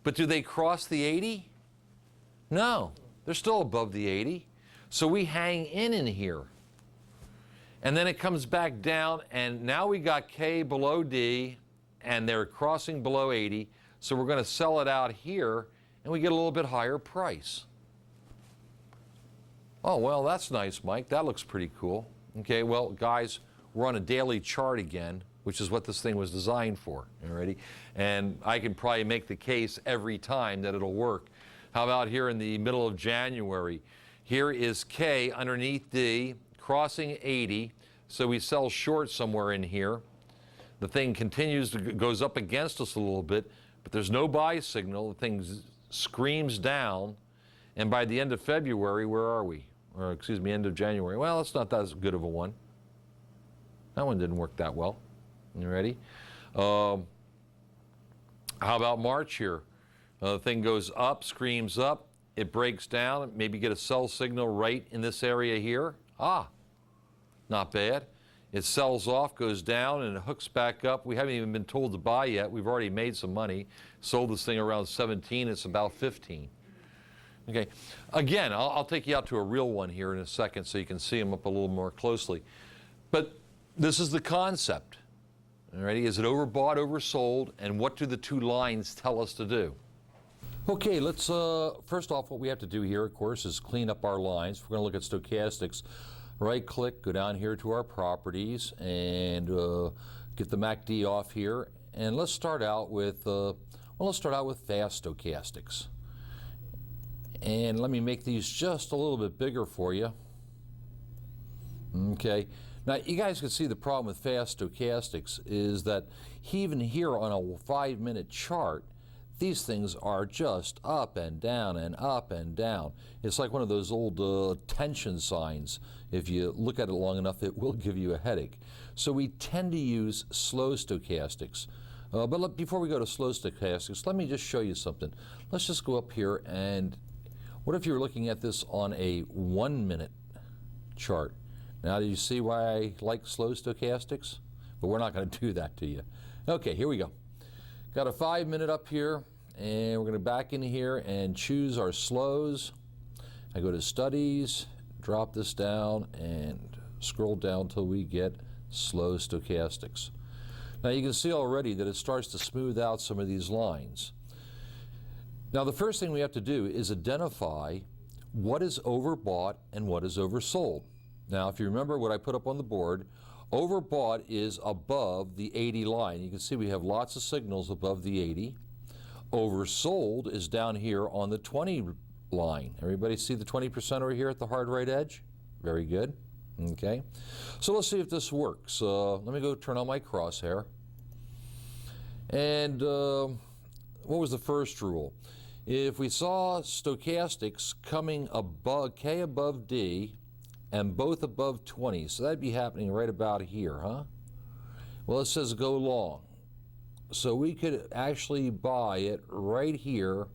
but do they cross the 80? No, they're still above the 80. So we hang in here. And then it comes back down, and now we got K below D, and they're crossing below 80, so we're going to sell it out here, and we get a little bit higher price. Oh, well, that's nice, Mike. That looks pretty cool. Okay, well, guys, we're on a daily chart again, which is what this thing was designed for, already? And I can probably make the case every time that it'll work. How about here in the middle of January? Here is K underneath D, crossing 80, so we sell short somewhere in here. The thing continues to goes up against us a little bit, but there's no buy signal. The thing screams down, and by the end of February, where are we? Or excuse me, end of January. Well, it's not that good of a one. That one didn't work that well. You ready? How about March here? The thing goes up, screams up, it breaks down, maybe get a sell signal right in this area here. Ah, not bad. It sells off, goes down, and it hooks back up. We haven't even been told to buy yet. We've already made some money. Sold this thing around 17, it's about 15. Okay, again, I'll take you out to a real one here in a second so you can see them up a little more closely. But this is the concept. Alrighty, is it overbought, oversold, and what do the two lines tell us to do? Okay, let's, first off, what we have to do here, of course, is clean up our lines. We're going to look at stochastics. Right-click, go down here to our properties, and get the MACD off here. And let's start out with, fast stochastics. And let me make these just a little bit bigger for you. Okay. Now, you guys can see the problem with fast stochastics is that even here on a 5-minute chart, these things are just up and down and up and down. It's like one of those old tension signs. If you look at it long enough, it will give you a headache. So we tend to use slow stochastics. Before we go to slow stochastics, let me just show you something. Let's just go up here, and what if you were looking at this on a 1-minute chart? Now, do you see why I like slow stochastics? But we're not going to do that to you. Okay, here we go. Got a 5-minute up here, and we're going to back in here and choose our slows. I go to Studies, drop this down, and scroll down till we get slow stochastics. Now, you can see already that it starts to smooth out some of these lines. Now, the first thing we have to do is identify what is overbought and what is oversold. Now, if you remember what I put up on the board, overbought is above the 80 line. You can see we have lots of signals above the 80. Oversold is down here on the 20 line. Everybody see the 20% over here at the hard right edge? Very good. Okay. So let's see if this works. Let me go turn on my crosshair. And what was the first rule? If we saw stochastics coming above K above D and both above 20, so that'd be happening right about here, huh? Well, it says go long. So we could actually buy it right here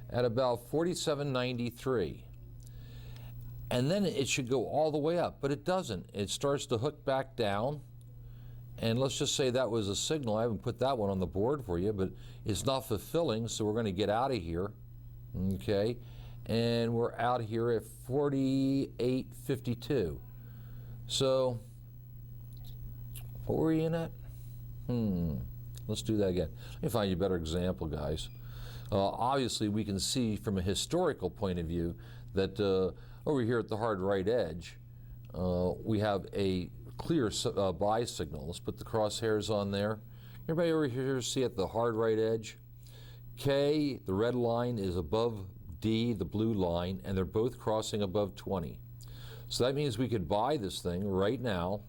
at about 47.93. And then it should go all the way up, but it doesn't. It starts to hook back down. And let's just say that was a signal. I haven't put that one on the board for you, but it's not fulfilling, so we're going to get out of here. Okay, and we're out here at 48.52. So, what were you in at? Let's do that again. Let me find you a better example, guys. Obviously, we can see from a historical point of view that over here at the hard right edge, we have a clear buy signal. Let's put the crosshairs on there. Everybody over here see at the hard right edge? K, the red line, is above D, the blue line, and they're both crossing above 20. So that means we could buy this thing right now,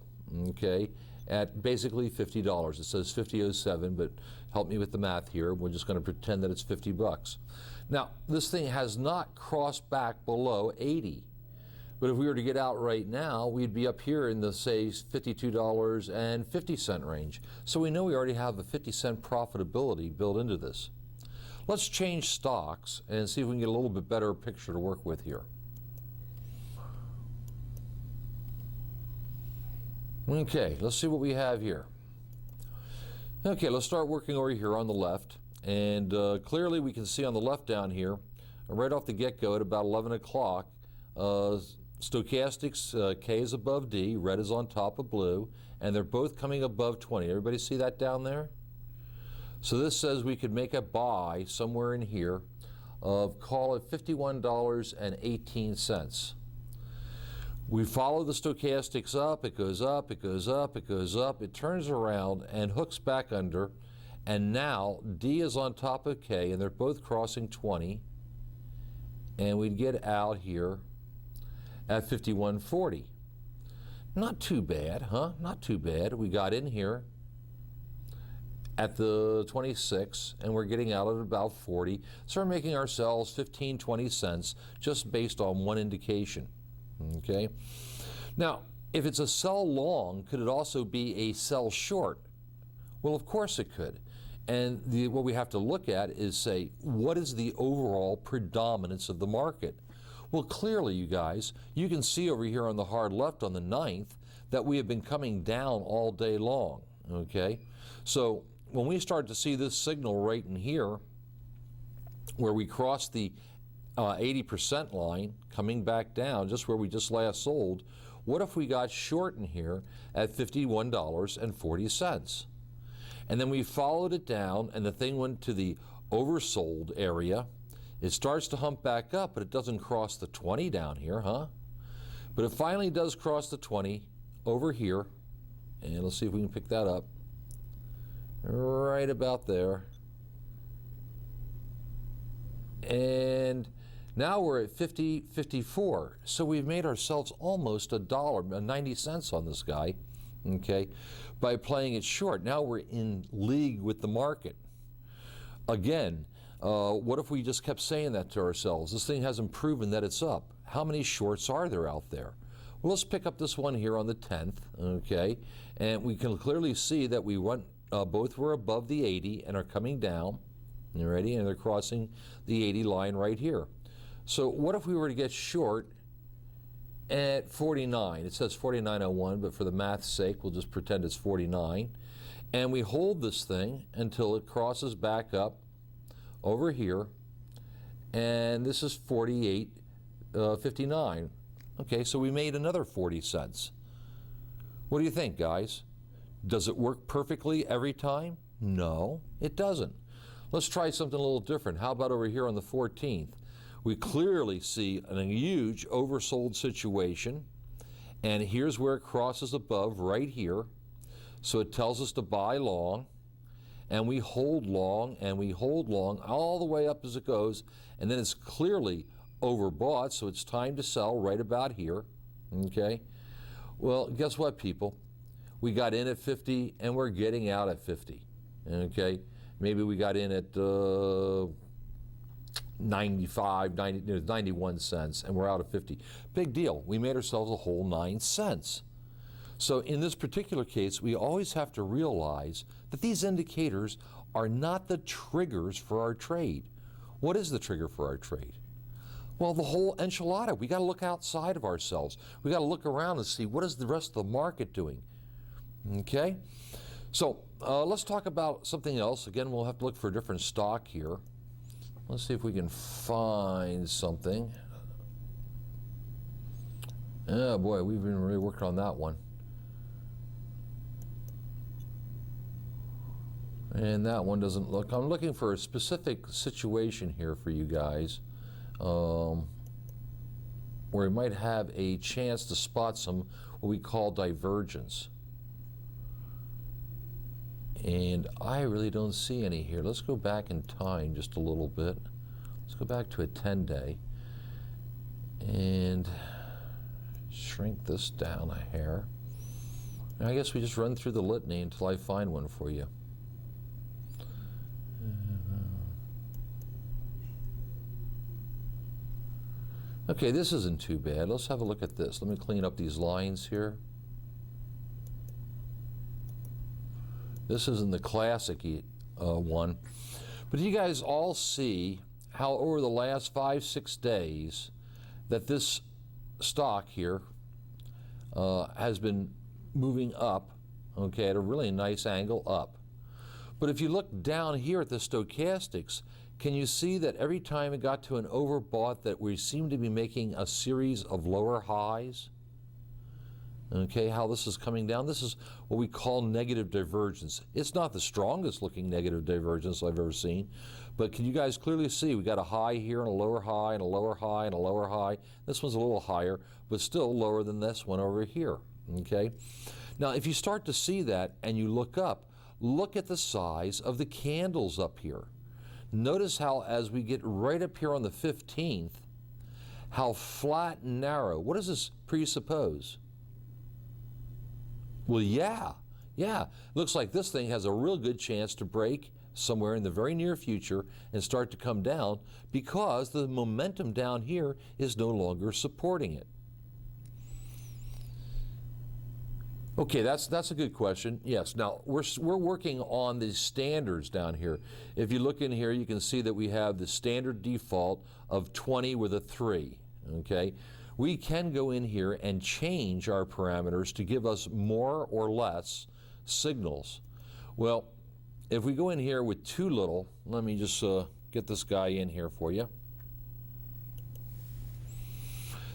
okay, at basically $50. It says 50.07, but help me with the math here. We're just going to pretend that it's 50 bucks. Now, this thing has not crossed back below 80. But if we were to get out right now, we'd be up here in the, say, $52.50 range. So we know we already have a 50-cent profitability built into this. Let's change stocks and see if we can get a little bit better picture to work with here. Okay, let's see what we have here. Okay, let's start working over here on the left. And clearly we can see on the left down here, right off the get-go at about 11 o'clock, stochastics, K is above D, red is on top of blue, and they're both coming above 20. Everybody see that down there? So this says we could make a buy somewhere in here of, call it $51.18. We follow the stochastics up, it goes up, it goes up, it goes up, it turns around and hooks back under, and now D is on top of K, and they're both crossing 20, and we'd get out here at 51.40. Not too bad, huh? Not too bad. We got in here at the 26, and we're getting out at about 40. So we're making ourselves 15, 20 cents just based on one indication. Okay. Now, if it's a sell long, could it also be a sell short? Well, of course it could. And what we have to look at is say, what is the overall predominance of the market? Well, clearly, you guys, you can see over here on the hard left on the 9th that we have been coming down all day long. Okay. So when we start to see this signal right in here, where we cross the 80% line coming back down, just where we just last sold, what if we got short in here at $51.40? And then we followed it down, and the thing went to the oversold area. It starts to hump back up, but it doesn't cross the 20 down here, huh? But it finally does cross the 20 over here, and let's see if we can pick that up. Right about there. And now we're at 50.54, so we've made ourselves almost $1, 90 cents on this guy, okay, by playing it short. Now we're in league with the market. Again, what if we just kept saying that to ourselves? This thing hasn't proven that it's up. How many shorts are there out there? Well, let's pick up this one here on the 10th, okay, and we can clearly see that we went, both were above the 80 and are coming down. You ready? And they're crossing the 80 line right here. So what if we were to get short at 49? It says 49.01, but for the math's sake, we'll just pretend it's 49. And we hold this thing until it crosses back up over here. And this is 48.59. Okay, so we made another 40 cents. What do you think, guys? Does it work perfectly every time? No, it doesn't. Let's try something a little different. How about over here on the 14th? We clearly see a huge oversold situation, and here's where it crosses above right here. So it tells us to buy long, and we hold long, and we hold long all the way up as it goes, and then it's clearly overbought, so it's time to sell right about here, okay? Well, guess what, people? We got in at 50, and we're getting out at 50, okay? Maybe we got in at 91 cents, and we're out of 50. Big deal. We made ourselves a whole 9 cents. So in this particular case, we always have to realize that these indicators are not the triggers for our trade. What is the trigger for our trade? Well, the whole enchilada. We got to look outside of ourselves. We got to look around and see what is the rest of the market doing. Okay? So let's talk about something else. Again, we'll have to look for a different stock here. Let's see if we can find something. Oh boy, we've been really working on that one. And that one doesn't look. I'm looking for a specific situation here for you guys where we might have a chance to spot some what we call divergence. And I really don't see any here. Let's go back in time just a little bit. Let's go back to a 10-day and shrink this down a hair. And I guess we just run through the litany until I find one for you. Okay, this isn't too bad. Let's have a look at this. Let me clean up these lines here. This isn't the classic one. But you guys all see how over the last 5-6 days that this stock here has been moving up, okay, at a really nice angle up. But if you look down here at the stochastics, can you see that every time it got to an overbought that we seem to be making a series of lower highs? Okay, how this is coming down. This is what we call negative divergence. It's not the strongest looking negative divergence I've ever seen, but can you guys clearly see we got a high here and a lower high and a lower high and a lower high. This one's a little higher, but still lower than this one over here, okay? Now, if you start to see that and you look up, look at the size of the candles up here. Notice how as we get right up here on the 15th, how flat and narrow. What does this presuppose? Well, yeah. Looks like this thing has a real good chance to break somewhere in the very near future and start to come down because the momentum down here is no longer supporting it. Okay, that's a good question. Yes, now we're working on the standards down here. If you look in here, you can see that we have the standard default of 20 with a 3, okay? We can go in here and change our parameters to give us more or less signals. Well, if we go in here with too little, let me just get this guy in here for you.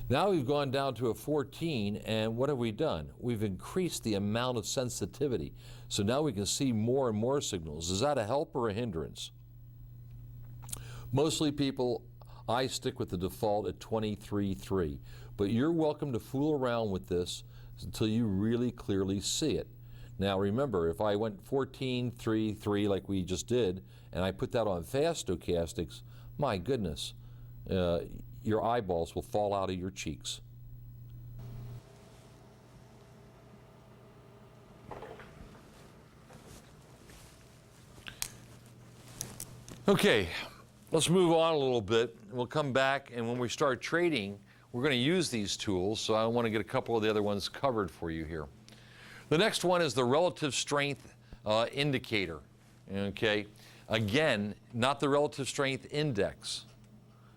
Now we've gone down to a 14, and what have we done? We've increased the amount of sensitivity. So now we can see more and more signals. Is that a help or a hindrance? Mostly people, I stick with the default at 23.3, but you're welcome to fool around with this until you really clearly see it. Now remember, if I went 14.3.3 like we just did, and I put that on fast stochastics, my goodness, your eyeballs will fall out of your cheeks. Okay, let's move on a little bit. We'll come back, and when we start trading, we're going to use these tools, so I want to get a couple of the other ones covered for you here. The next one is the relative strength indicator, okay? Again, not the relative strength index.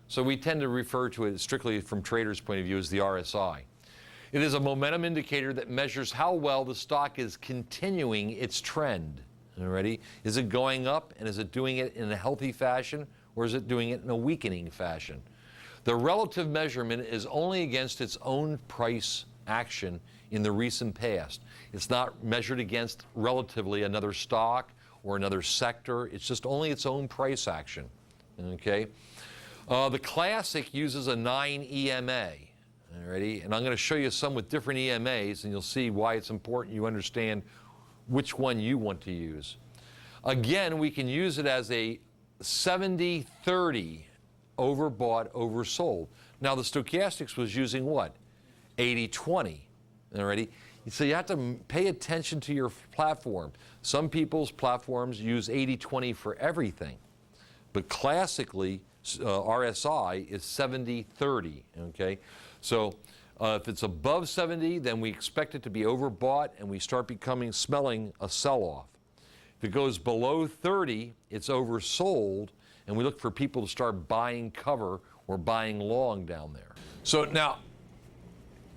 So we tend to refer to it strictly from traders' point of view as the RSI. It is a momentum indicator that measures how well the stock is continuing its trend. Already? Is it going up, and is it doing it in a healthy fashion, or is it doing it in a weakening fashion? The relative measurement is only against its own price action in the recent past. It's not measured against relatively another stock or another sector. It's just only its own price action. Okay? The classic uses a 9 EMA, alrighty? And I'm going to show you some with different EMAs, and you'll see why it's important you understand which one you want to use. Again, we can use it as a 70-30 overbought, oversold. Now the stochastics was using what? 80-20, alrighty? So you have to pay attention to your platform. Some people's platforms use 80-20 for everything, but classically, RSI is 70-30, okay? So if it's above 70, then we expect it to be overbought and we start smelling a sell-off. If it goes below 30, it's oversold, and we look for people to start buying cover or buying long down there. So now,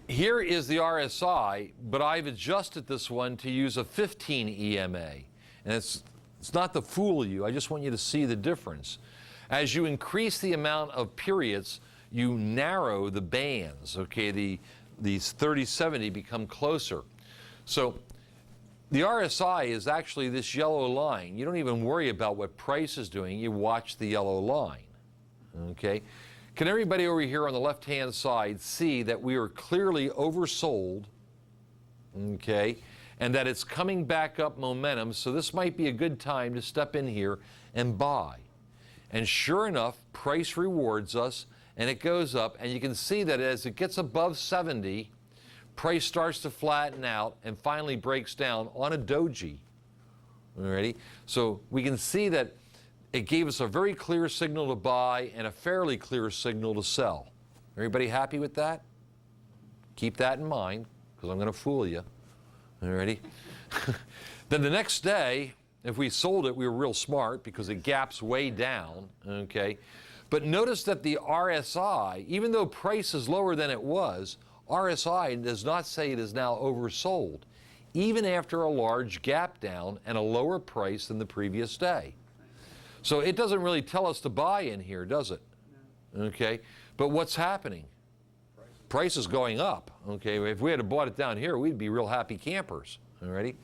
here is the RSI, but I've adjusted this one to use a 15 EMA. And it's not to fool you, I just want you to see the difference. As you increase the amount of periods, you narrow the bands, okay? These 30-70 become closer. So the RSI is actually this yellow line. You don't even worry about what price is doing, you watch the yellow line, okay? Can everybody over here on the left-hand side see that we are clearly oversold, okay? and that it's coming back up momentum, so this might be a good time to step in here and buy. And sure enough, price rewards us, and it goes up, and you can see that as it gets above 70, price starts to flatten out and finally breaks down on a doji. Alrighty? So we can see that it gave us a very clear signal to buy and a fairly clear signal to sell. Everybody happy with that? Keep that in mind, because I'm going to fool you. Alrighty? Then the next day, if we sold it, we were real smart because it gaps way down, okay? But notice that the RSI, even though price is lower than it was, RSI does not say it is now oversold, even after a large gap down and a lower price than the previous day. So it doesn't really tell us to buy in here, does it? No. Okay? But what's happening? Price is going up, okay? If we had bought it down here, we'd be real happy campers, alrighty?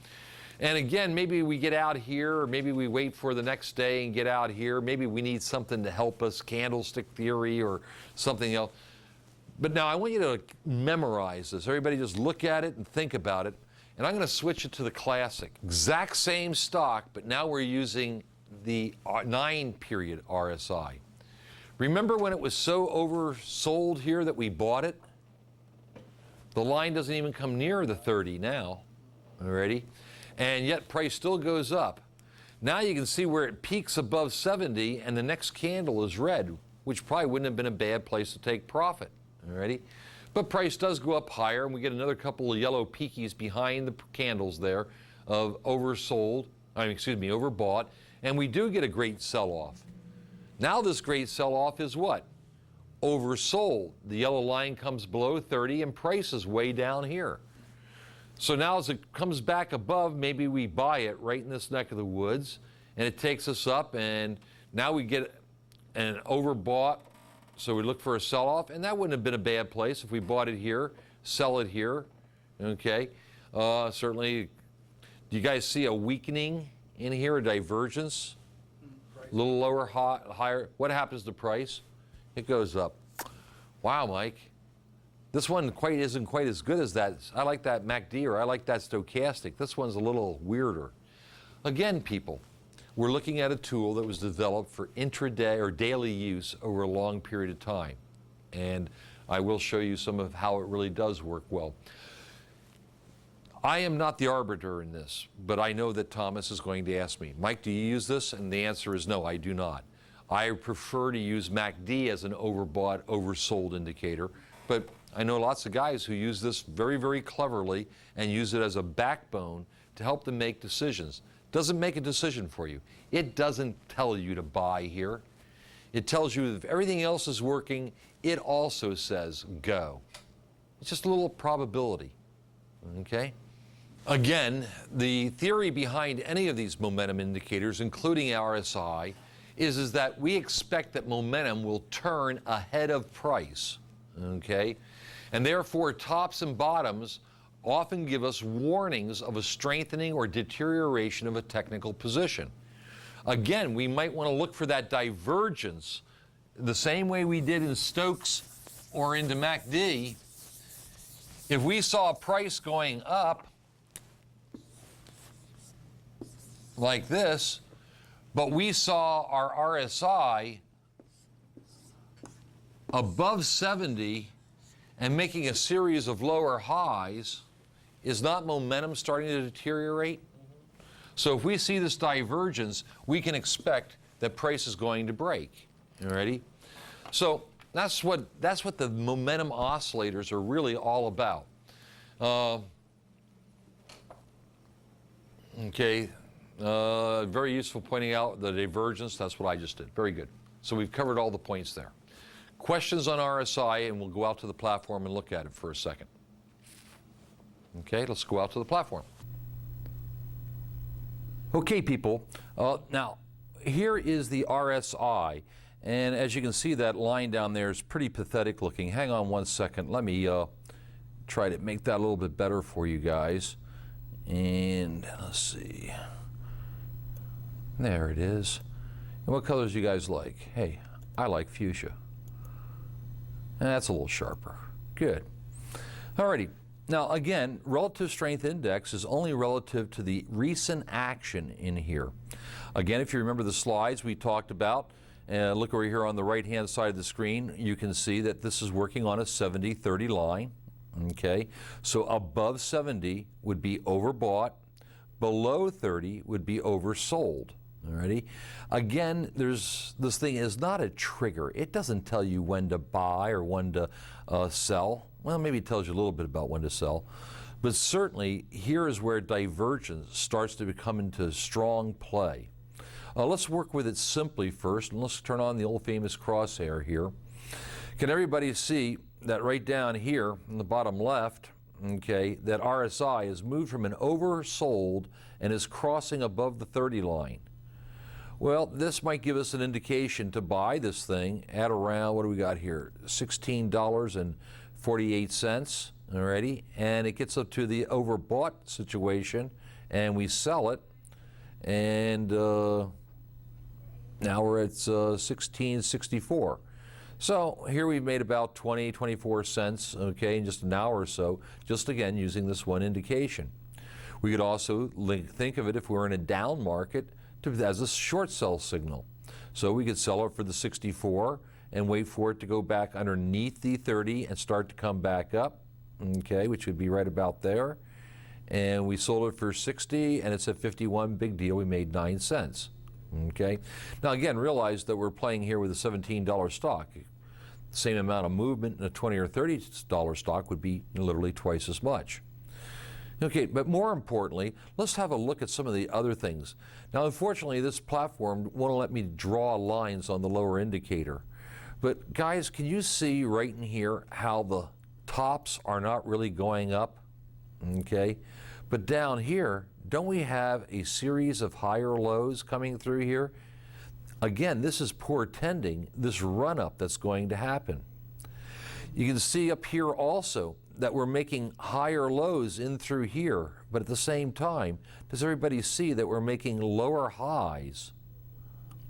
And again, maybe we get out here, or maybe we wait for the next day and get out here. Maybe we need something to help us, candlestick theory or something else. But now I want you to memorize this. Everybody just look at it and think about it. And I'm going to switch it to the classic. Exact same stock, but now we're using the 9-period RSI. Remember when it was so oversold here that we bought it? The line doesn't even come near the 30 now, already, and yet price still goes up. Now you can see where it peaks above 70 and the next candle is red, which probably wouldn't have been a bad place to take profit, already. But price does go up higher, and we get another couple of yellow peakies behind the candles there of overbought, and we do get a great sell-off. Now this great sell-off is what? Oversold. The yellow line comes below 30 and price is way down here. So now as it comes back above, maybe we buy it right in this neck of the woods, and it takes us up, and now we get an overbought, so we look for a sell-off, and that wouldn't have been a bad place if we bought it here, sell it here, okay? Certainly, do you guys see a weakening in here, a divergence? A little lower, higher. What happens to price? It goes up. Wow, Mike. This one isn't quite as good as that. I like that MACD, or I like that stochastic. This one's a little weirder. Again, people, we're looking at a tool that was developed for intraday or daily use over a long period of time. And I will show you some of how it really does work well. I am not the arbiter in this, but I know that Thomas is going to ask me, Mike, do you use this? And the answer is no, I do not. I prefer to use MACD as an overbought, oversold indicator, but I know lots of guys who use this very, very cleverly and use it as a backbone to help them make decisions. Doesn't make a decision for you. It doesn't tell you to buy here. It tells you if everything else is working, it also says go. It's just a little probability, okay? Again, the theory behind any of these momentum indicators, including RSI, is that we expect that momentum will turn ahead of price, okay? And therefore, tops and bottoms often give us warnings of a strengthening or deterioration of a technical position. Again, we might want to look for that divergence the same way we did in Stokes or into MACD. If we saw a price going up like this, but we saw our RSI above 70 and making a series of lower highs, is not momentum starting to deteriorate? So if we see this divergence, we can expect that price is going to break. You ready? So that's what the momentum oscillators are really all about. Okay. Very useful pointing out the divergence. That's what I just did. Very good. So we've covered all the points there. Questions on RSI, and we'll go out to the platform and look at it for a second. Okay, let's go out to the platform. Okay, people. Now, here is the RSI. And as you can see, that line down there is pretty pathetic looking. Hang on one second. Let me try to make that a little bit better for you guys. And let's see. There it is. And what colors do you guys like? Hey, I like fuchsia. And that's a little sharper. Good. Alrighty. Now, again, relative strength index is only relative to the recent action in here. Again, if you remember the slides we talked about, look over here on the right-hand side of the screen, you can see that this is working on a 70-30 line. Okay, so above 70 would be overbought, below 30 would be oversold. Alrighty. Again, this thing is not a trigger. It doesn't tell you when to buy or when to sell. Well, maybe it tells you a little bit about when to sell. But certainly, here is where divergence starts to come into strong play. Let's work with it simply first, and let's turn on the old famous crosshair here. Can everybody see that right down here in the bottom left, okay, that RSI has moved from an oversold and is crossing above the 30 line? Well, this might give us an indication to buy this thing at around, what do we got here, $16.48 already, and it gets up to the overbought situation, and we sell it, and now we're at $16.64. So here we've made about 24 cents, okay, in just an hour or so, just again using this one indication. We could also think of it if we're in a down market as a short sell signal. So we could sell it for the 64 and wait for it to go back underneath the 30 and start to come back up, okay, which would be right about there. And we sold it for 60 and it's at 51, big deal, we made 9 cents. Okay. Now again, realize that we're playing here with a $17 stock. The same amount of movement in a $20 or $30 stock would be literally twice as much. Okay, but more importantly, let's have a look at some of the other things. Now, unfortunately, this platform won't let me draw lines on the lower indicator. But guys, can you see right in here how the tops are not really going up? Okay, but down here, don't we have a series of higher lows coming through here? Again, this is portending this run-up that's going to happen. You can see up here also that we're making higher lows in through here, but at the same time, does everybody see that we're making lower highs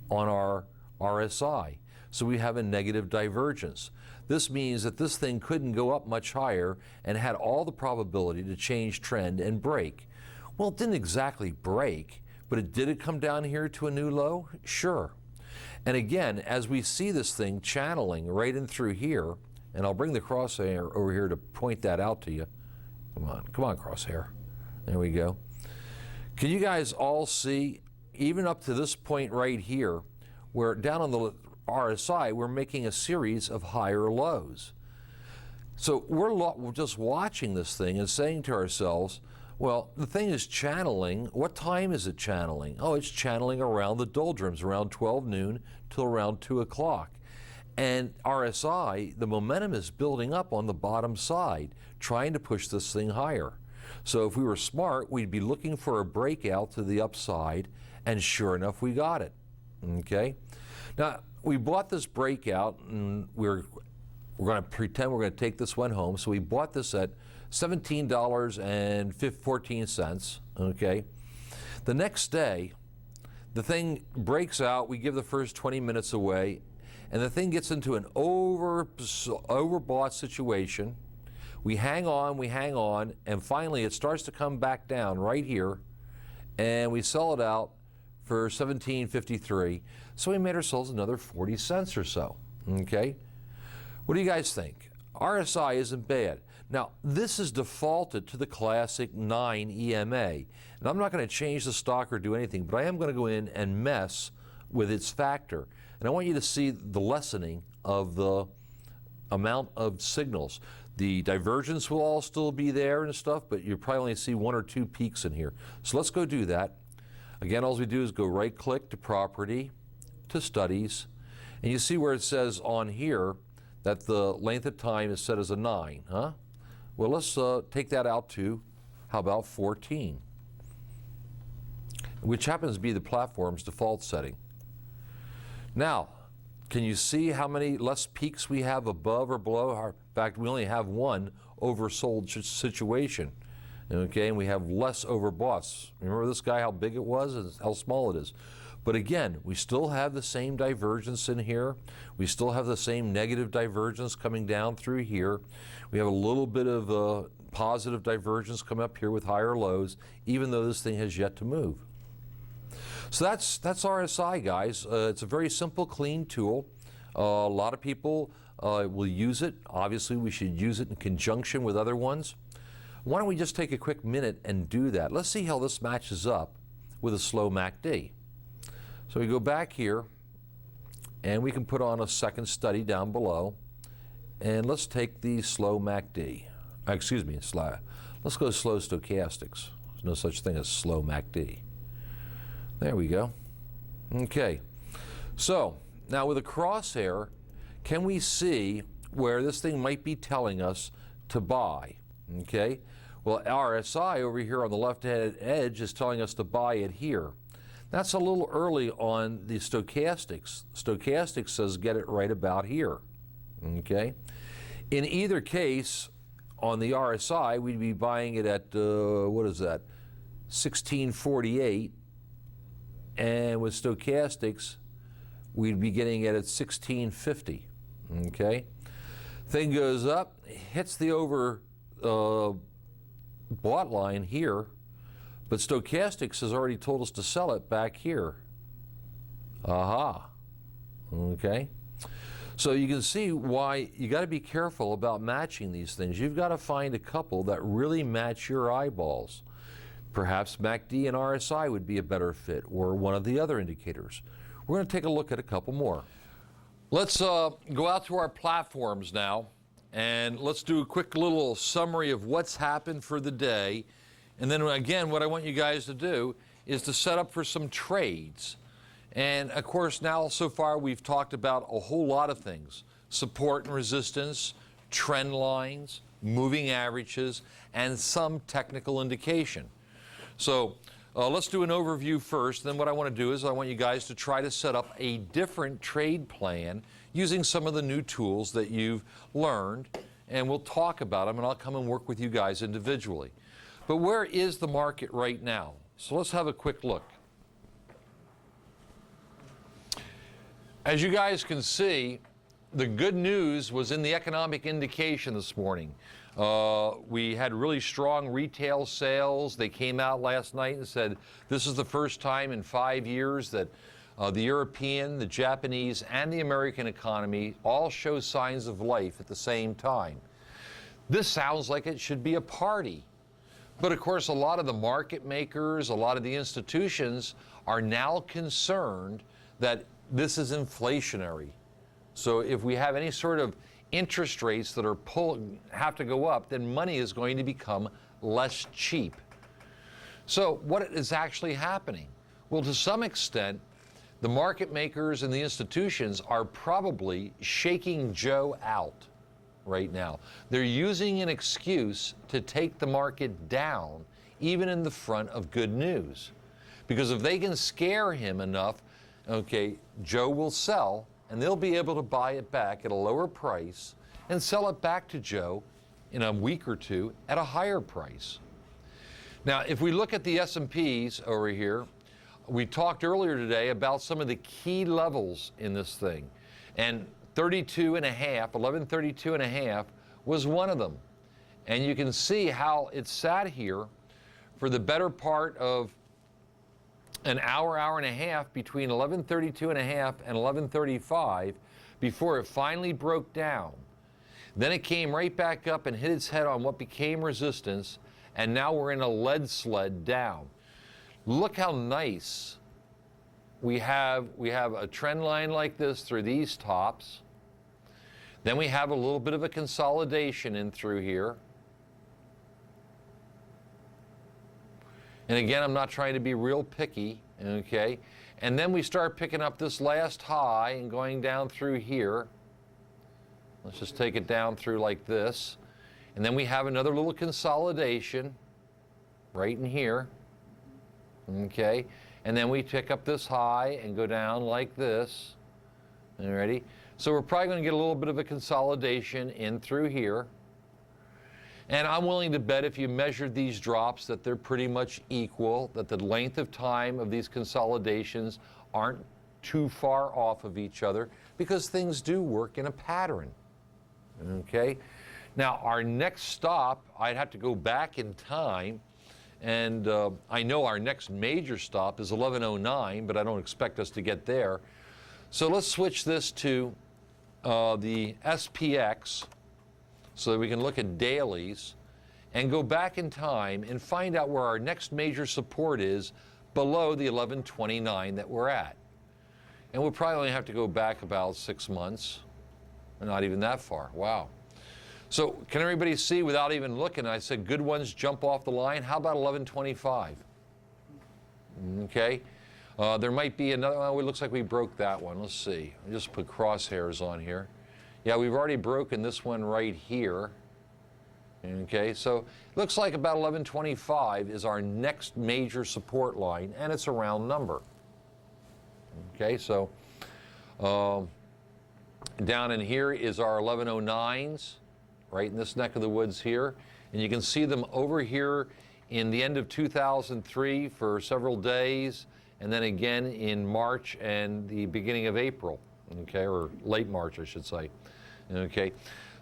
on our RSI? So we have a negative divergence. This means that this thing couldn't go up much higher and had all the probability to change trend and break. Well, it didn't exactly break, but did it come down here to a new low? Sure. And again, as we see this thing channeling right in through here, and I'll bring the crosshair over here to point that out to you. Come on, crosshair. There we go. Can you guys all see, even up to this point right here, where down on the RSI, we're making a series of higher lows. So we're just watching this thing and saying to ourselves, well, the thing is channeling. What time is it channeling? Oh, it's channeling around the doldrums, around 12 noon till around 2 o'clock. And RSI, the momentum is building up on the bottom side, trying to push this thing higher. So if we were smart, we'd be looking for a breakout to the upside, and sure enough, we got it. Okay? Now, we bought this breakout, and we're going to pretend we're going to take this one home. So we bought this at $17.14. Okay? The next day, the thing breaks out. We give the first 20 minutes away, and the thing gets into an overbought situation. We hang on, and finally it starts to come back down right here, and we sell it out for $17.53. So we made ourselves another 40 cents or so, okay? What do you guys think? RSI isn't bad. Now, this is defaulted to the classic 9 EMA, and I'm not going to change the stock or do anything, but I am going to go in and mess with its factor. And I want you to see the lessening of the amount of signals. The divergence will all still be there and stuff, but you probably only see 1 or 2 peaks in here. So let's go do that. Again, all we do is go right-click to Property, to Studies, and you see where it says on here that the length of time is set as a 9, huh? Well, let's take that out to, how about 14, which happens to be the platform's default setting. Now, can you see how many less peaks we have above or below? In fact, we only have one oversold situation, okay, and we have less overboughts. Remember this guy, how big it was and how small it is. But again, we still have the same divergence in here. We still have the same negative divergence coming down through here. We have a little bit of positive divergence come up here with higher lows, even though this thing has yet to move. So that's RSI, guys. It's a very simple, clean tool. A lot of people will use it. Obviously, we should use it in conjunction with other ones. Why don't we just take a quick minute and do that? Let's see how this matches up with a slow MACD. So we go back here, and we can put on a second study down below. And let's take the slow MACD. Excuse me, let's go slow stochastics. There's no such thing as slow MACD. There we go. Okay. So now with a crosshair, can we see where this thing might be telling us to buy? Okay. Well, RSI over here on the left-hand edge is telling us to buy it here. That's a little early on the stochastics. Stochastics says get it right about here. Okay. In either case, on the RSI, we'd be buying it at, what is that, 1648. And with stochastics, we'd be getting it at 1650. Okay. Thing goes up, hits the over bought line here, but stochastics has already told us to sell it back here. Aha. Okay. So you can see why you got to be careful about matching these things. You've got to find a couple that really match your eyeballs. Perhaps MACD and RSI would be a better fit, or one of the other indicators. We're going to take a look at a couple more. Let's go out to our platforms now, and let's do a quick little summary of what's happened for the day. And then again, what I want you guys to do is to set up for some trades. And of course, now so far we've talked about a whole lot of things: support and resistance, trend lines, moving averages, and some technical indication. So let's do an overview first. Then what I want to do is I want you guys to try to set up a different trade plan using some of the new tools that you've learned, and we'll talk about them, and I'll come and work with you guys individually. But where is the market right now? So let's have a quick look. As you guys can see, the good news was in the economic indication this morning. We had really strong retail sales. They came out last night and said this is the first time in 5 years that the European, the Japanese, and the American economy all show signs of life at the same time. This sounds like it should be a party. But of course, a lot of the market makers, a lot of the institutions are now concerned that this is inflationary. So if we have any sort of interest rates that are have to go up, then money is going to become less cheap. So what is actually happening? Well, to some extent, the market makers and the institutions are probably shaking Joe out right now. They're using an excuse to take the market down, even in the front of good news. Because if they can scare him enough, okay, Joe will sell, and they'll be able to buy it back at a lower price and sell it back to Joe in a week or two at a higher price. Now, if we look at the S&Ps over here, we talked earlier today about some of the key levels in this thing, and 1132.5 was one of them. And you can see how it sat here for the better part of an hour, hour and a half between 1132.5 and 1135 before it finally broke down. Then it came right back up and hit its head on what became resistance, and now we're in a lead sled down. Look how nice we have a trend line like this through these tops. Then we have a little bit of a consolidation in through here. And again, I'm not trying to be real picky, okay? And then we start picking up this last high and going down through here. Let's just take it down through like this. And then we have another little consolidation right in here, okay? And then we pick up this high and go down like this. All righty? So we're probably going to get a little bit of a consolidation in through here. And I'm willing to bet if you measured these drops that they're pretty much equal, that the length of time of these consolidations aren't too far off of each other, because things do work in a pattern. Okay? Now, our next stop, I'd have to go back in time, and I know our next major stop is 1109, but I don't expect us to get there. So let's switch this to the SPX so that we can look at dailies and go back in time and find out where our next major support is below the 1129 that we're at. And we'll probably only have to go back about 6 months, not even that far. Wow. So can everybody see without even looking? I said good ones jump off the line. How about 1125? Okay. There might be another one. It looks like we broke that one. Let's see. I'll just put crosshairs on here. Yeah, we've already broken this one right here. Okay, so it looks like about 1125 is our next major support line, and it's a round number. Okay, so down in here is our 1109s, right in this neck of the woods here. And you can see them over here in the end of 2003 for several days, and then again in March and the beginning of April, okay, or late March, I should say. Okay,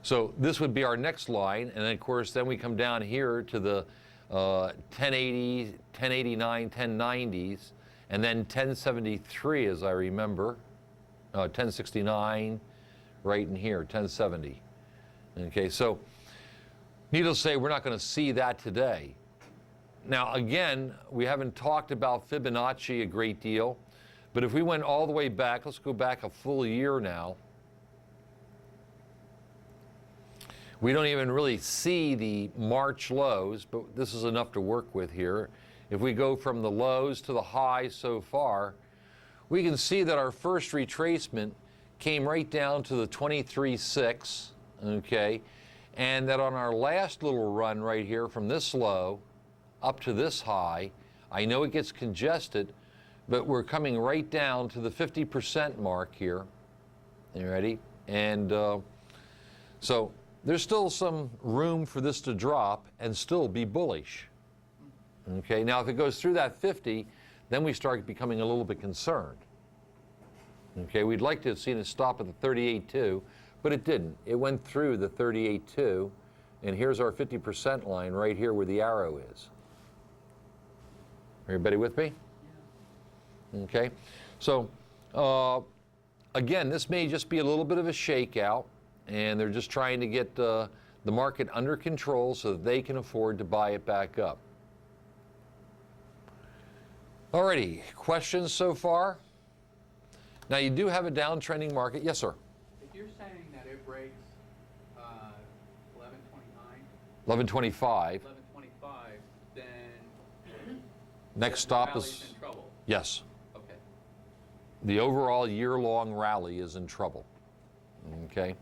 so this would be our next line, and then of course then we come down here to the 1080, 1089, 1090s, and then 1073 as I remember, 1069 right in here, 1070. Okay, so needless to say, we're not going to see that today. Now again, we haven't talked about Fibonacci a great deal, but if we went all the way back, let's go back a full year now. We don't even really see the March lows, but this is enough to work with here. If we go from the lows to the highs so far, we can see that our first retracement came right down to the 23.6, okay? And that on our last little run right here from this low up to this high, I know it gets congested, but we're coming right down to the 50% mark here. You ready? And so there's still some room for this to drop and still be bullish. Okay, now if it goes through that 50, then we start becoming a little bit concerned. Okay, we'd like to have seen it stop at the 38.2, but it didn't. It went through the 38.2, and here's our 50% line right here where the arrow is. Everybody with me? Yeah. Okay, so again, this may just be a little bit of a shakeout, and they're just trying to get the market under control so that they can afford to buy it back up. Alrighty, questions so far? Now you do have a downtrending market. Yes, sir? If you're saying that it breaks 1125. 1125, then Next the stop rally's is, in trouble. yes, Okay. the overall year-long rally is in trouble. Okay?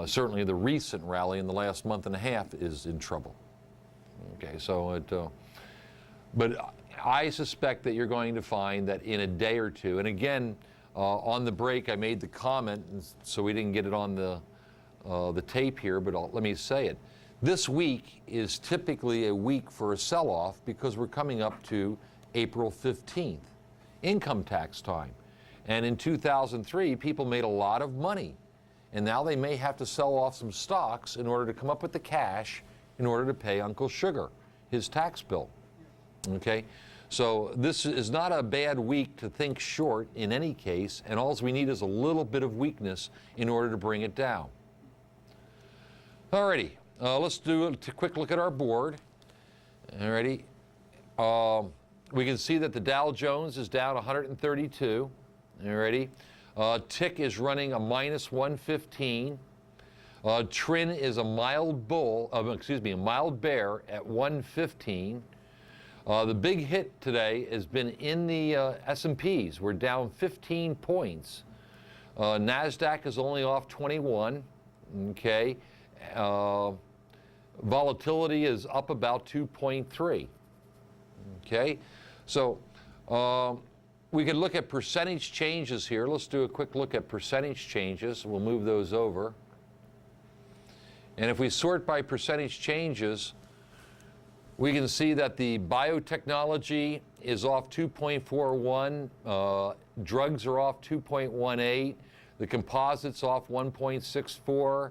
Certainly the recent rally in the last month and a half is in trouble. Okay, so it, but I suspect that you're going to find that in a day or two, and again, on the break I made the comment, so we didn't get it on the tape here, but let me say it. This week is typically a week for a sell-off because we're coming up to April 15th, income tax time. And in 2003, people made a lot of money. And now they may have to sell off some stocks in order to come up with the cash in order to pay Uncle Sugar his tax bill. Okay? So this is not a bad week to think short in any case, and all we need is a little bit of weakness in order to bring it down. Alrighty, let's do a quick look at our board. Alrighty. We can see that the Dow Jones is down 132. Alrighty. Tick is running a minus 115. Trin is a mild bull, a mild bear at 115. The big hit today has been in the S&Ps. We're down 15 points. NASDAQ is only off 21. Okay. Volatility is up about 2.3. Okay. So we can look at percentage changes here. Let's do a quick look at percentage changes. We'll move those over. And if we sort by percentage changes, we can see that the biotechnology is off 2.41, drugs are off 2.18, the composites off 1.64,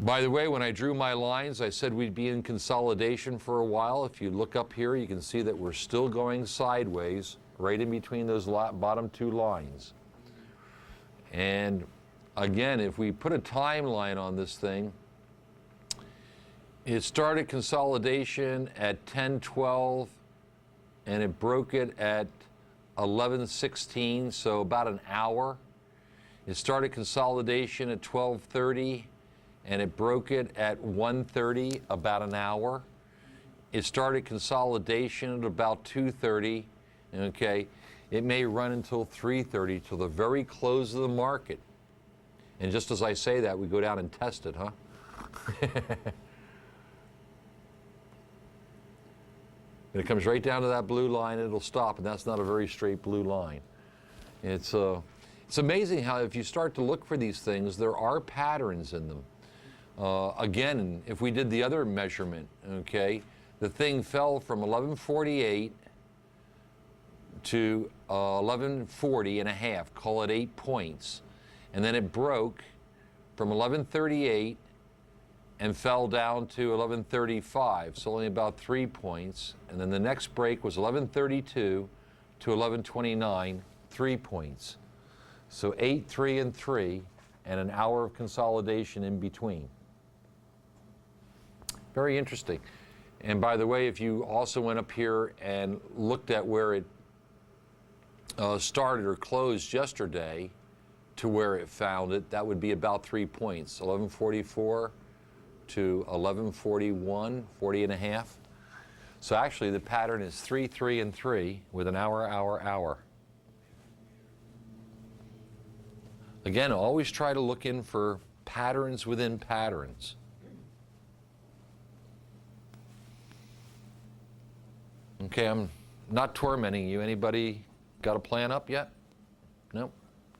By the way, when I drew my lines, I said we'd be in consolidation for a while. If you look up here, you can see that we're still going sideways right in between those bottom two lines. And again, if we put a timeline on this thing, it started consolidation at 10:12 and it broke it at 11:16, so about an hour. It started consolidation at 12:30 and it broke it at 1:30, about an hour. It started consolidation at about 2:30, okay? It may run until 3:30, till the very close of the market. And just as I say that, we go down and test it, huh? And it comes right down to that blue line, it'll stop, and that's not a very straight blue line. It's amazing how if you start to look for these things, there are patterns in them. Again, if we did the other measurement, okay, the thing fell from 1148 to 1140 and a half, call it 8 points. And then it broke from 1138 and fell down to 1135, so only about 3 points. And then the next break was 1132 to 1129, 3 points. So 8, 3, and 3, and an hour of consolidation in between. Very interesting. And by the way, if you also went up here and looked at where it started or closed yesterday to where it found it, that would be about 3 points, 1144 to 1141, 40 and a half. So actually the pattern is 3, 3, and 3 with an hour. Again, always try to look in for patterns within patterns. Okay, I'm not tormenting you. Anybody got a plan up yet? No?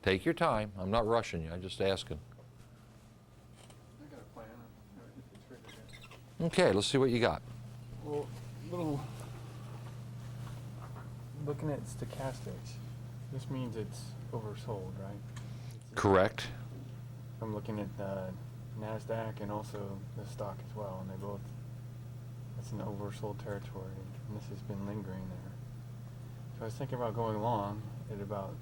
Take your time. I'm not rushing you. I'm just asking. I got a plan. If it's ready. Okay, let's see what you got. Well, looking at stochastics, this means it's oversold, right? Correct. I'm looking at the NASDAQ and also the stock as well, and that's an oversold territory, and this has been lingering there. So I was thinking about going long at about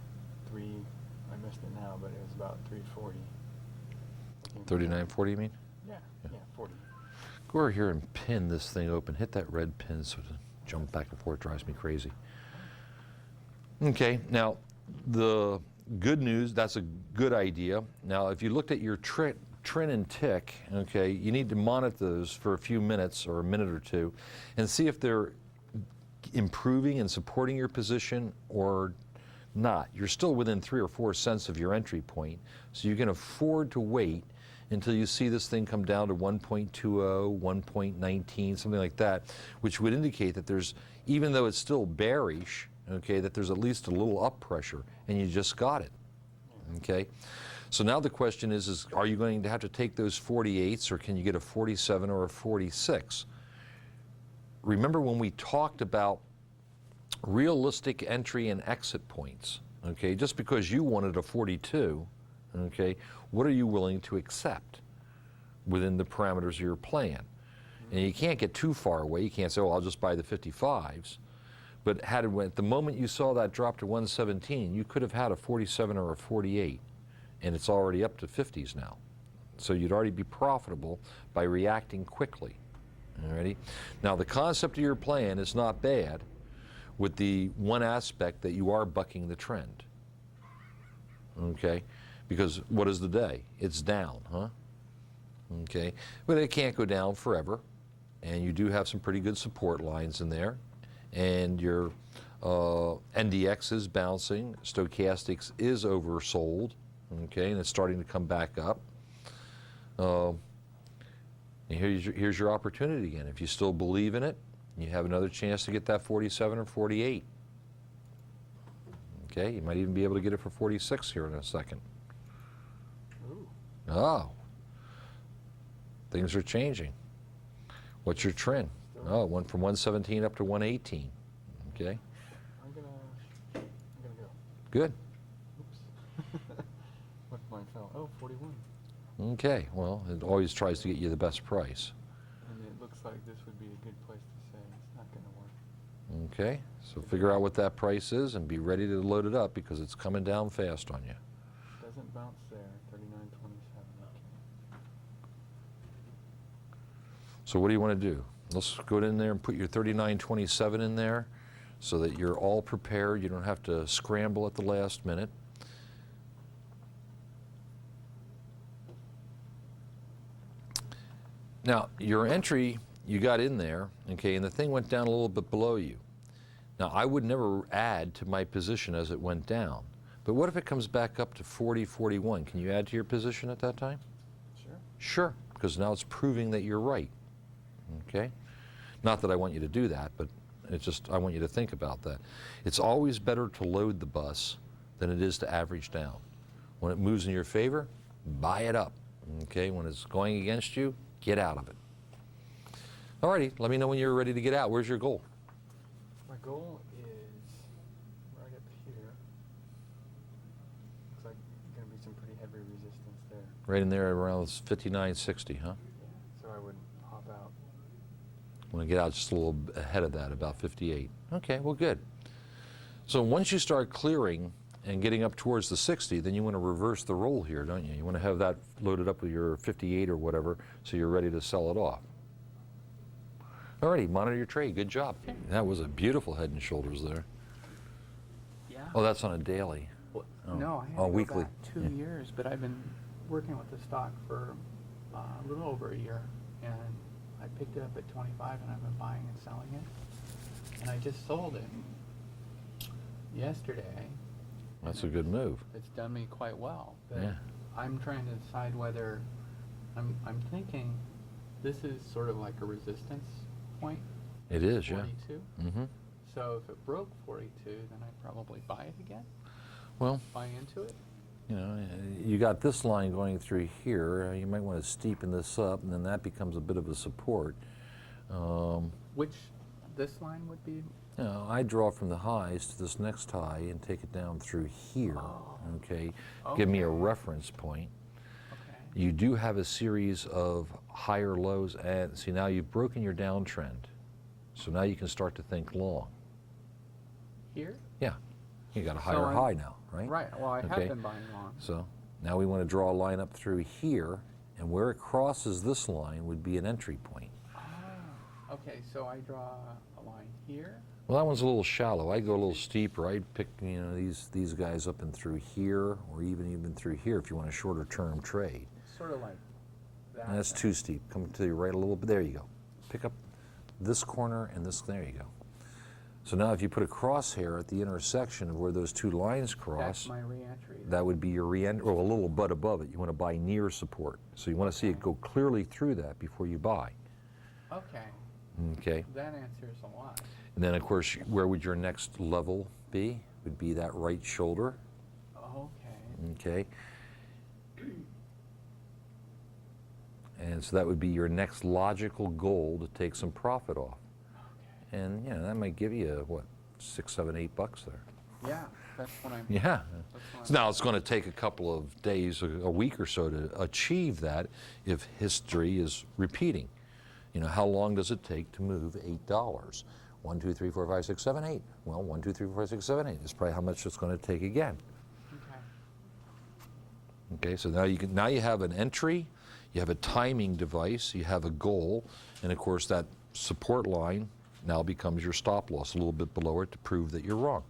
I missed it now, but it was about 340. 39.40, you mean? Yeah, 40. Go over here and pin this thing open. Hit that red pin so to jump back and forth drives me crazy. Okay, now the good news, that's a good idea. Now, if you looked at your trend and tick, okay, you need to monitor those for a few minutes or a minute or two and see if they're improving and supporting your position or not. You're still within 3 or 4 cents of your entry point, so you can afford to wait until you see this thing come down to 1.20, 1.19, something like that, which would indicate that there's, even though it's still bearish, okay, that there's at least a little up pressure, and you just got it, okay? So now the question is are you going to have to take those 48s, or can you get a 47 or a 46? Remember when we talked about realistic entry and exit points, okay? Just because you wanted a 42, okay, what are you willing to accept within the parameters of your plan? And you can't get too far away. You can't say, oh, I'll just buy the 55s. But the moment you saw that drop to 117, you could have had a 47 or a 48, and it's already up to 50s now. So you'd already be profitable by reacting quickly. Alrighty? Now the concept of your plan is not bad, with the one aspect that you are bucking the trend. Okay? Because what is the day? It's down, huh? Okay? But it can't go down forever, and you do have some pretty good support lines in there, and your NDX is bouncing, stochastics is oversold, okay, and it's starting to come back up. And here's your opportunity again. If you still believe in it, you have another chance to get that 47 or 48. Okay, you might even be able to get it for 46 here in a second. Ooh. Oh, things are changing. What's your trend? Oh, it went from 117 up to 118. Okay, I'm gonna go. good. Oops. What mine fell? Oh, 41. Okay, well, it always tries to get you the best price. And it looks like this would be a good place to say it's not going to work. Okay, so figure out what that price is and be ready to load it up because it's coming down fast on you. Doesn't bounce there, 39.27. Okay. So what do you want to do? Let's go in there and put your 39.27 in there so that you're all prepared. You don't have to scramble at the last minute. Now, your entry, you got in there, okay, and the thing went down a little bit below you. Now, I would never add to my position as it went down. But what if it comes back up to 40, 41? Can you add to your position at that time? Sure. Sure, because now it's proving that you're right, okay? Not that I want you to do that, but it's just I want you to think about that. It's always better to load the bus than it is to average down. When it moves in your favor, buy it up, okay? When it's going against you, get out of it. All righty, let me know when you're ready to get out. Where's your goal? My goal is right up here. Looks like going to be some pretty heavy resistance there. Right in there around 59.60, huh? So I would hop out. Want to get out just a little ahead of that, about 58. Okay, well, good. So once you start clearing and getting up towards the 60, then you want to reverse the roll here, don't you? You want to have that loaded up with your 58 or whatever, so you're ready to sell it off. Alrighty, monitor your trade. Good job. That was a beautiful Head and Shoulders there. Yeah. Oh, that's on a daily. Well, Oh. no, I had Oh, to go weekly. back 2 Yeah. years, but I've been working with the stock for a little over a year, and I picked it up at 25, and I've been buying and selling it, and I just sold it yesterday. That's a good move. It's done me quite well, but Yeah. I'm trying to decide whether I'm thinking this is sort of like a resistance point. It is, yeah. 42. Mm-hmm. So if it broke 42, then I'd probably buy it again. Well, Buy into it. you know, you got this line going through here. You might want to steepen this up, and then that becomes a bit of a support. Which this line would be. You know, I draw from the highs to this next high and take it down through here, okay? Give me a Okay. reference point. Okay. You do have a series of higher lows, and see, now you've broken your downtrend. So now you can start to think long. Here. Yeah, you got a So higher I'm- high now, right? Right. Well, I Okay. have been buying long. So now we want to draw a line up through here, and where it crosses this line would be an entry point. Ah. Okay. So I draw a line here. Well, that one's a little shallow. I'd go a little steeper. I'd pick, you know, these guys up and through here, or even through here if you want a shorter term trade. Sort of like that. And that's then. too steep. Come to the right a little bit. There you go. Pick up this corner and this. There you go. So now if you put a crosshair at the intersection of where those two lines That's cross, my reentry. that would be your re-entry, or a little bit above it. You want to buy near support. So you want to see it go clearly through that before you buy. Okay. Okay. That answers a lot. And then, of course, where would your next level be? Would be that right shoulder. Okay. Okay. And so that would be your next logical goal to take some profit off. Okay. And, you know, that might give you, what, $6, $7, $8 there. Yeah. That's what I'm. Yeah. That's what So now it's going to take a couple of days, a week or so to achieve that if history is repeating. You know, how long does it take to move $8? 1, 2, 3, 4, 5, 6, 7, 8. Well, 1, 2, 3, 4, 5, 6, 7, 8 is probably how much it's going to take again. Okay. Okay, so now you have an entry, you have a timing device, you have a goal, and of course that support line now becomes your stop loss a little bit below it to prove that you're wrong.